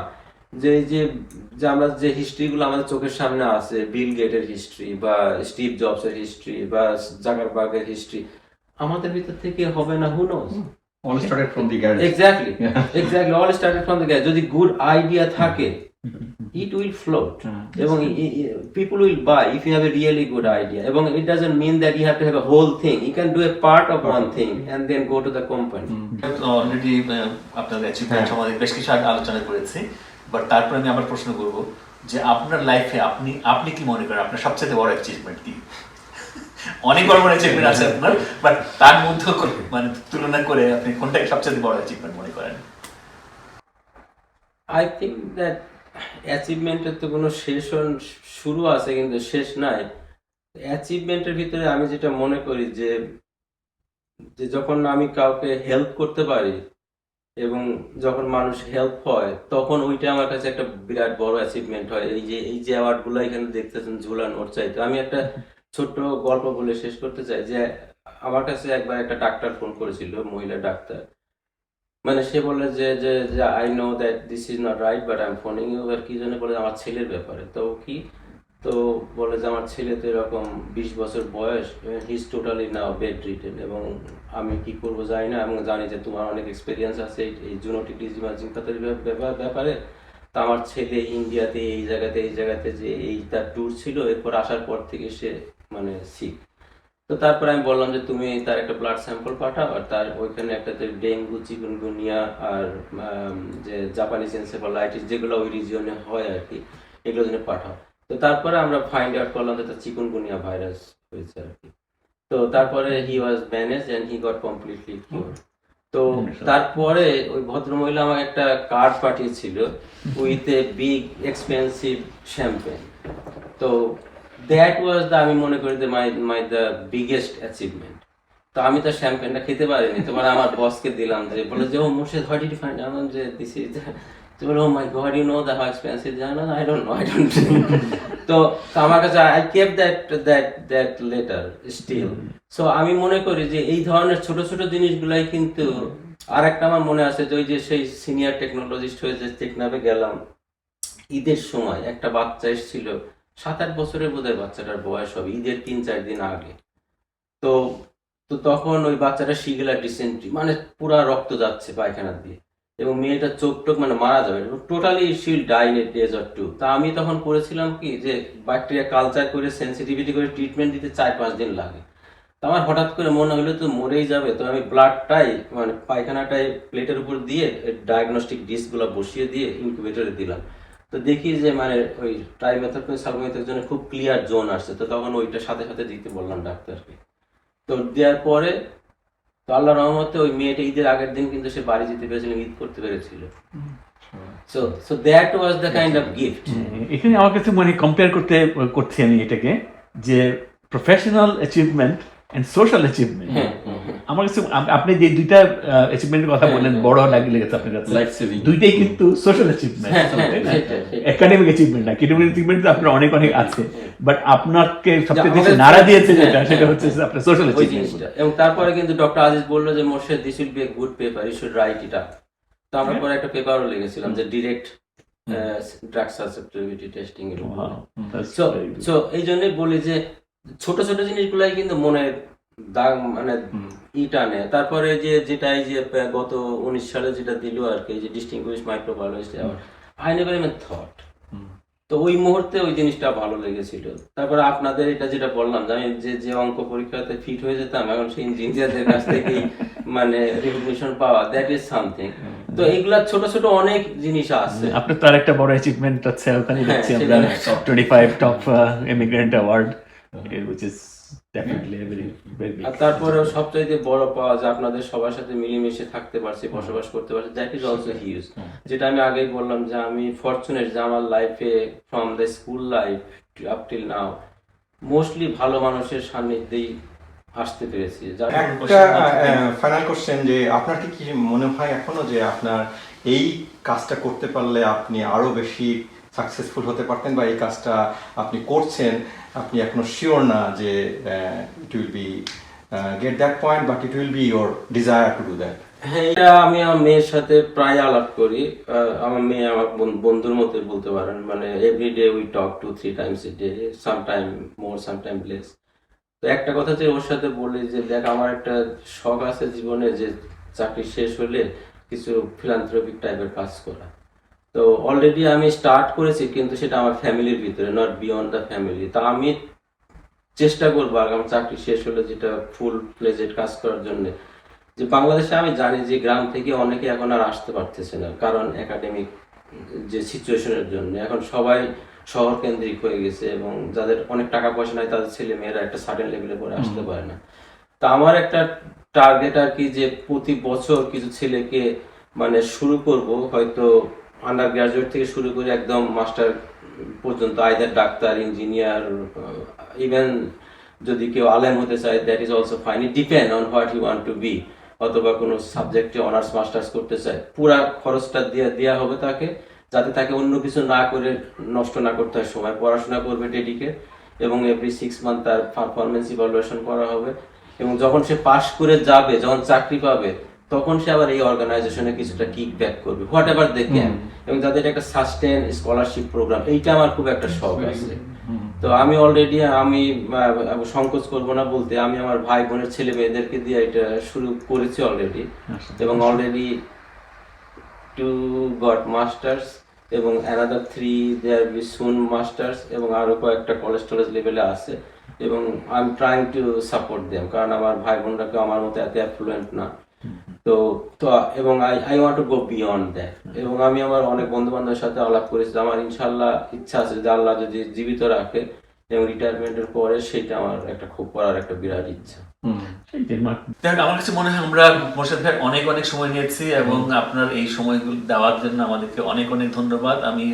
[SPEAKER 3] যে আমরা যে হিস্ট্রিগুলো আমাদের চোখের সামনে আছে, বিল গেটের হিস্ট্রি বা স্টিভ জবসের হিস্ট্রি বা জাকারবার্গের হিস্ট্রি, আমাদের ভিতর থেকে হবে না, who knows?
[SPEAKER 2] All started from the garage.
[SPEAKER 3] Exactly. All started from the garage. যদি গুড আইডিয়া থাকে, it will float. এবং people will buy if you have a really good idea. এবং it doesn't mean that you have to have a whole thing. You can do a part of one thing and then go to the company.
[SPEAKER 1] Already আপনাদের অ্যাচিভমেন্ট আমাদের বেশ কিছু আলোচনা করেছি, বাট তারপরে আমি আবার প্রশ্ন করব যে আপনার লাইফে আপনি কি মনে করেন আপনার সবচেয়ে বড় অ্যাচিভমেন্ট কি? অনেক বড় বড় অ্যাচিভমেন্ট আছে আপনার, বাট তার মধ্যে মানে তুলনা করে আপনি কোনটাকে সবচেয়ে বড় অ্যাচিভমেন্ট মনে করেন?
[SPEAKER 3] আই থিঙ্ক দ্যাট অ্যাচিভমেন্টের তো কোনো শুরু আছে কিন্তু শেষ নাই। অ্যাচিভমেন্টের ভিতরে আমি যেটা মনে করি যে যে যখন আমি কাউকে হেল্প করতে পারি এবং যখন মানুষ হেল্প হয়, তখন ওইটা আমার কাছে একটা বিরাট বড় অ্যাচিভমেন্ট হয়। এই যে অ্যাওয়ার্ডগুলো এখানে দেখতেছেন ঝুলানো, ওর চাইতে আমি একটা ছোট্ট গল্প বলে শেষ করতে চাই যে আমার কাছে একবার একটা ডাক্তার ফোন করেছিল, মহিলা ডাক্তার। মানে সে বলে যে I know that this is not right but I am phoning you, আর কি জন্য বলে আমার ছেলের ব্যাপারে। তো কি, তো বলে যে আমার ছেলে তো এরকম 20 বছর বয়স, he is totally now bed written, এবং আমি কি করবো জানি না, এবং জানি যে তোমার অনেক এক্সপিরিয়েন্স আছে এই জুনোটিক ডিজিজ জিনপ্যাথির ব্যাপারে। তা আমার ছেলে ইন্ডিয়াতে এই জায়গাতে যে এই তার ট্যুর ছিল, এরপর আসার পর থেকে সে মানে সিক। তো তারপরে আমি বললাম যে তুমি তার একটা ব্লাড স্যাম্পল পাঠাও, আর তার ওইখানে একটা ডেঙ্গু, চিকুনগুনিয়া আর যে জাপানিজ এনসেফালাইটিস যেগুলো ওই রিজিয়নে হয় আর কি, এগুলো জন্য পাঠাও। তো তারপরে আমরা ফাইন্ড আউট করলাম যে তার চিকুনগুনিয়া ভাইরাস হয়েছে আর কি। তো তারপরে he was managed and he got completely cure. তো তারপরে ওই ভদ্রমহিলা আমাকে একটা কার্ড পাঠিয়েছিল with a big expensive champagne. তো দ্যাট ওয়াজ দ্য, আমি মনে করি যে মাই দ্য বিগেস্ট অ্যাচিভমেন্ট। তো আমি তো শ্যাম্পেনটা খেতে পারিনি, তোমার আমার বসকে দিলাম, যে বলে যে oh Morshed what did you find, আমি যে দিস ইজ, তো বলে oh my God you know the how expensive, জানো না, আই ডোন্ট নো। তো আমার কাছে I kept that letter still. So আমি মনে করি যে এই ধরনের ছোট ছোট জিনিসগুলাই কিন্তু। আর একটা আমার মনে আছে যে ওই যে সেই সিনিয়র টেকনোলজিস্ট হয়ে যে টেকনাফে গেলাম, ঈদের সময় একটা বাচ্চা এসেছিল, 7-8 বছরের বোধহয় বাচ্চাটার বয়স হবে, ঈদের 3-4 দিন আগে। তো তো তখন ওই বাচ্চাটা শিগেলা ডিসেন্ট্রি, মানে পুরা রক্ত যাচ্ছে পায়খানা দিয়ে, এবং মেয়েটা চোখ টোক মানে মারা যাবে, টোটালি শিল die in a days or two. তা আমি তখন করেছিলাম কি যে ব্যাকটেরিয়া কালচার করে সেন্সিটিভিটি করে ট্রিটমেন্ট দিতে 4-5 দিন লাগে। তো আমার হঠাৎ করে মনে হলো তো মরেই যাবে, তো আমি ব্লাডটাই মানে পায়খানাটাই প্লেটের উপর দিয়ে ডায়াগনস্টিক ডিসগুলো বসিয়ে দিয়ে ইনকিউবেটরে দিলাম। তো দেখি যে মানে ওই ট্রাইমেথাইলমিথ সালফামিথের জন্য খুব ক্লিয়ার জোন আসছে, তো তখন ওইটা সাথে সাথে দিতে বললাম ডাক্তারকে। তো দেওয়ার পরে তো আল্লাহ রহমতে ওই মেয়েটা ঈদের আগের দিন কিন্তু সে বাড়ি যেতে পেরেছিল, ঈদ করতে পেরেছিল। So that was the kind of gift.
[SPEAKER 4] এখানে আমার কাছে মানে কম্পেয়ার করছি আমি এটাকে, যে professional achievement and social achievement. আমার কাছে আপনি যে দুইটা অ্যাচিভমেন্টের কথা বললেন, বড় লেগেছে আপনার কাছে,
[SPEAKER 5] লাইফ সেভিং,
[SPEAKER 4] দুইটাই কিন্তু সোশ্যাল অ্যাচিভমেন্ট, একাডেমিক অ্যাচিভমেন্ট না। একাডেমিক অ্যাচিভমেন্ট তো আপনার অনেক আছে, বাট আপনাকে সবচেয়ে বেশি নাড়া দিয়েছে যেটা, সেটা হচ্ছে আপনার সোশ্যাল অ্যাচিভমেন্ট।
[SPEAKER 3] এবং তারপরে কিন্তু ডক্টর আজিজ বললো যে Morshed this will be a good paper, you should write it up. তো আমরা পরে একটা পেপারও লিখেছিলাম যে ডিরেক্ট ড্রাগ সাসেপ্টিবিলিটি টেস্টিং এর উপর। সো এই জন্যই বলি যে ছোট ছোট জিনিসগুলাই কিন্তু মনে দাগ মানে টানে। তারপরে যে যেটা এই যে গত 19 সালে যেটা দিল আর কি, যে distinguished microbiologist award, I never even thought. তো ওই মুহূর্তে ওই জিনিসটা ভালো লেগেছিল। তারপরে আপনাদের এটা যেটা বললাম যে আমি যে অঙ্ক পরীক্ষাতে ফিট হয়ে যেতাম, এখন সেই ইঞ্জিনিয়ারদের কাছ থেকেই মানে রিকগনিশন পাওয়া, দ্যাট ইজ সামথিং। তো এগুলা ছোট ছোট অনেক জিনিস আছে।
[SPEAKER 4] আপনার তো আরেকটা বড় অ্যাচিভমেন্ট আছে, ওখানে দেখছি আমরা 25 top immigrant award, which is definitely a very big.
[SPEAKER 3] আর তারপরে সবচাইতে বড় পাওয়া যে আপনাদের সবার সাথে মিলেমিশে থাকতে পারছি, বসবাস করতে পারছি, দ্যাট ইজ অলসো হিউজ। যেটা আমি আগেই বললাম যে আমি ফরচুনেট যে আমার লাইফে from the school life up till now mostly ভালো মানুষের সান্নিধ্যেই আসতে পেরেছি।
[SPEAKER 2] একটা ফাইনাল কোশ্চেন, যে আপনার কি মনে হয় এখনো যে আপনার এই কাজটা করতে পারলে আপনি আরো বেশি সাকসেসফুল হতে পারতেন, বা এই কাজটা আপনি করছেন, আপনি এখনো শিওর না যে it will be get that point, but it will be your desire to do that?
[SPEAKER 3] হ্যাঁ, এটা আমি আমার মেয়ের সাথে প্রায় আলাপ করি। আমার মেয়ে আমার বন্ধুর মতো বলতে পারেন, মানে everyday we talk 2-3 times a day, sometime more sometime less. তো একটা কথা যে ওর সাথে বলি যে দেখ, আমার একটা শখ আছে জীবনে যে চাকরি শেষ হলে কিছু ফিলান্থ্রপিক টাইপের কাজ করা। তো অলরেডি আমি স্টার্ট করেছি, কিন্তু সেটা আমার ফ্যামিলির ভিতরে, নট বিয়ন্ড দ্য ফ্যামিলি। তা আমি চেষ্টা করবো আগামী চাকরি শেষ হলে যেটা ফুল ফ্লেজেড কাজ করার জন্য। যে বাংলাদেশে আমি জানি যে গ্রাম থেকে অনেকে এখন আর আসতে পারতেছে না, কারণ একাডেমিক যে সিচুয়েশনের জন্য এখন সবাই শহর কেন্দ্রিক হয়ে গেছে এবং যাদের অনেক টাকা পয়সা নাই তাদের ছেলে মেয়েরা একটা সার্টেন লেভেলে পরে আসতে পারে না। তা আমার একটা টার্গেট আর কি যে প্রতি বছর কিছু ছেলেকে মানে শুরু করব, হয়তো আন্ডার গ্রাজুয়েট থেকে শুরু করে একদম মাস্টার পর্যন্ত, আইদার ডাক্তার, ইঞ্জিনিয়ার, ইভেন যদি কেউ আলেম হতে চায় that is also fine, it depend on what you want to be. অথবা কোনো সাবজেক্টে অনার্স মাস্টার্স করতে চায়, পুরা খরচটা দেওয়া হবে তাকে, যাতে তাকে অন্য কিছু না করে নষ্ট না করতে হয় সময়, পড়াশোনা করবে ডেডিকেট, এবং এভরি 6 মান্থ তার পারফরমেন্স ইভালুয়েশন করা হবে, এবং যখন সে পাশ করে যাবে, যখন চাকরি পাবে, তখন সে আবার এই অর্গানাইজেশনে কিছুটা কিক ব্যাক করবে, হোয়াট এভার দে ক্যান, এবং যাদের একটা সাস্টেন স্কলারশিপ প্রোগ্রাম, এইটা আমার খুব একটা শখ আছে। তো আমি অলরেডি সংকোচ করব না বলতে, আমি আমার ভাই বোনের ছেলে মেয়েদেরকে দিয়ে এটা শুরু করেছি অলরেডি, এবং অলরেডি 2 গট মাস্টার্স এবং another 3 there be soon masters, এবং আরো কয়েকটা কলেজ টলেজ লেভেলে আছে, এবং I am trying to support them, কারণ আমার ভাই বোনরা কেউ আমার মতো এত অ্যাফ্লুয়েন্ট না। তো তো এবং I want to go beyond that, এবং আমি আমার অনেক বন্ধু বান্ধবের সাথে আলাপ করেছি, আমার ইনশাল্লাহ ইচ্ছা আছে যে আল্লাহ যদি জীবিত রাখে এবং রিটায়ারমেন্টের পরে, সেটা আমার একটা খুব করার একটা বিরাট ইচ্ছা।
[SPEAKER 1] দেখ, আমার কাছে মনে হয় আমরা মোর্শেদ ভাই অনেক অনেক সময় নিয়েছি, এবং আপনার এই সময়গুলো দেওয়ার জন্য আমাদেরকে অনেক অনেক ধন্যবাদ। আমি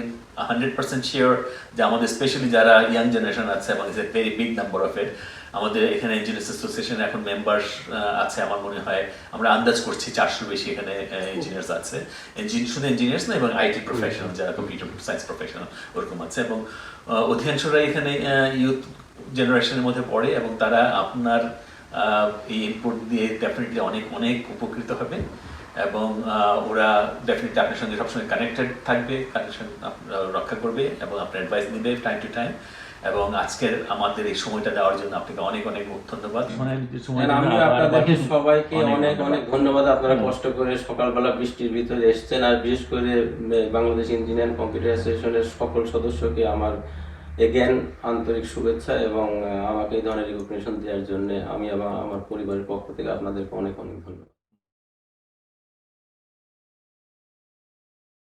[SPEAKER 1] 100% শিওর যে আমাদের স্পেশালি যারা ইয়াং জেনারেশন আছে, এবং is a very big number of it, আমাদের এখানে ইঞ্জিনিয়ার্স অ্যাসোসিয়েশনে এখন মেম্বার আছে আমার মনে হয়, আমরা আন্দাজ করছি 400 বেশি এখানে ইঞ্জিনিয়ার্স আছে, শুধু ইঞ্জিনিয়ার্স না, এবং আইটি প্রফেশনাল যারা কম্পিউটার সায়েন্স প্রফেশনাল ওরকম আছে, এবং অধিকাংশরাই এখানে ইউথ জেনারেশনের মধ্যে পড়ে, এবং তারা আপনার এই ইনপুট দিয়ে ডেফিনেটলি অনেক অনেক উপকৃত হবে, এবং ওরা ডেফিনেটলি আপনার সঙ্গে সবসময় কানেক্টেড থাকবে, কানেকশন রক্ষা করবে, এবং আপনার অ্যাডভাইস নেবে টাইম টু টাইম। এবং আজকের আমাদের এই সময়টা দেওয়ার জন্য আপনাকে অনেক অনেক ধন্যবাদ।
[SPEAKER 3] আমি আপনাদেরকে সবাইকে অনেক অনেক ধন্যবাদ, আপনারা কষ্ট করে সকালবেলা বৃষ্টির ভিতরে এসেছেন, আর বিশেষ করে বাংলাদেশ ইঞ্জিনিয়ার কম্পিউটার অ্যাসোসিয়েশনের সকল সদস্যকে আমার এগেন আন্তরিক শুভেচ্ছা, এবং আমাকে এই ধরনের রিকগনিশন দেওয়ার জন্য আমি আমার পরিবারের পক্ষ থেকে আপনাদেরকে অনেক অনেক ধন্যবাদ।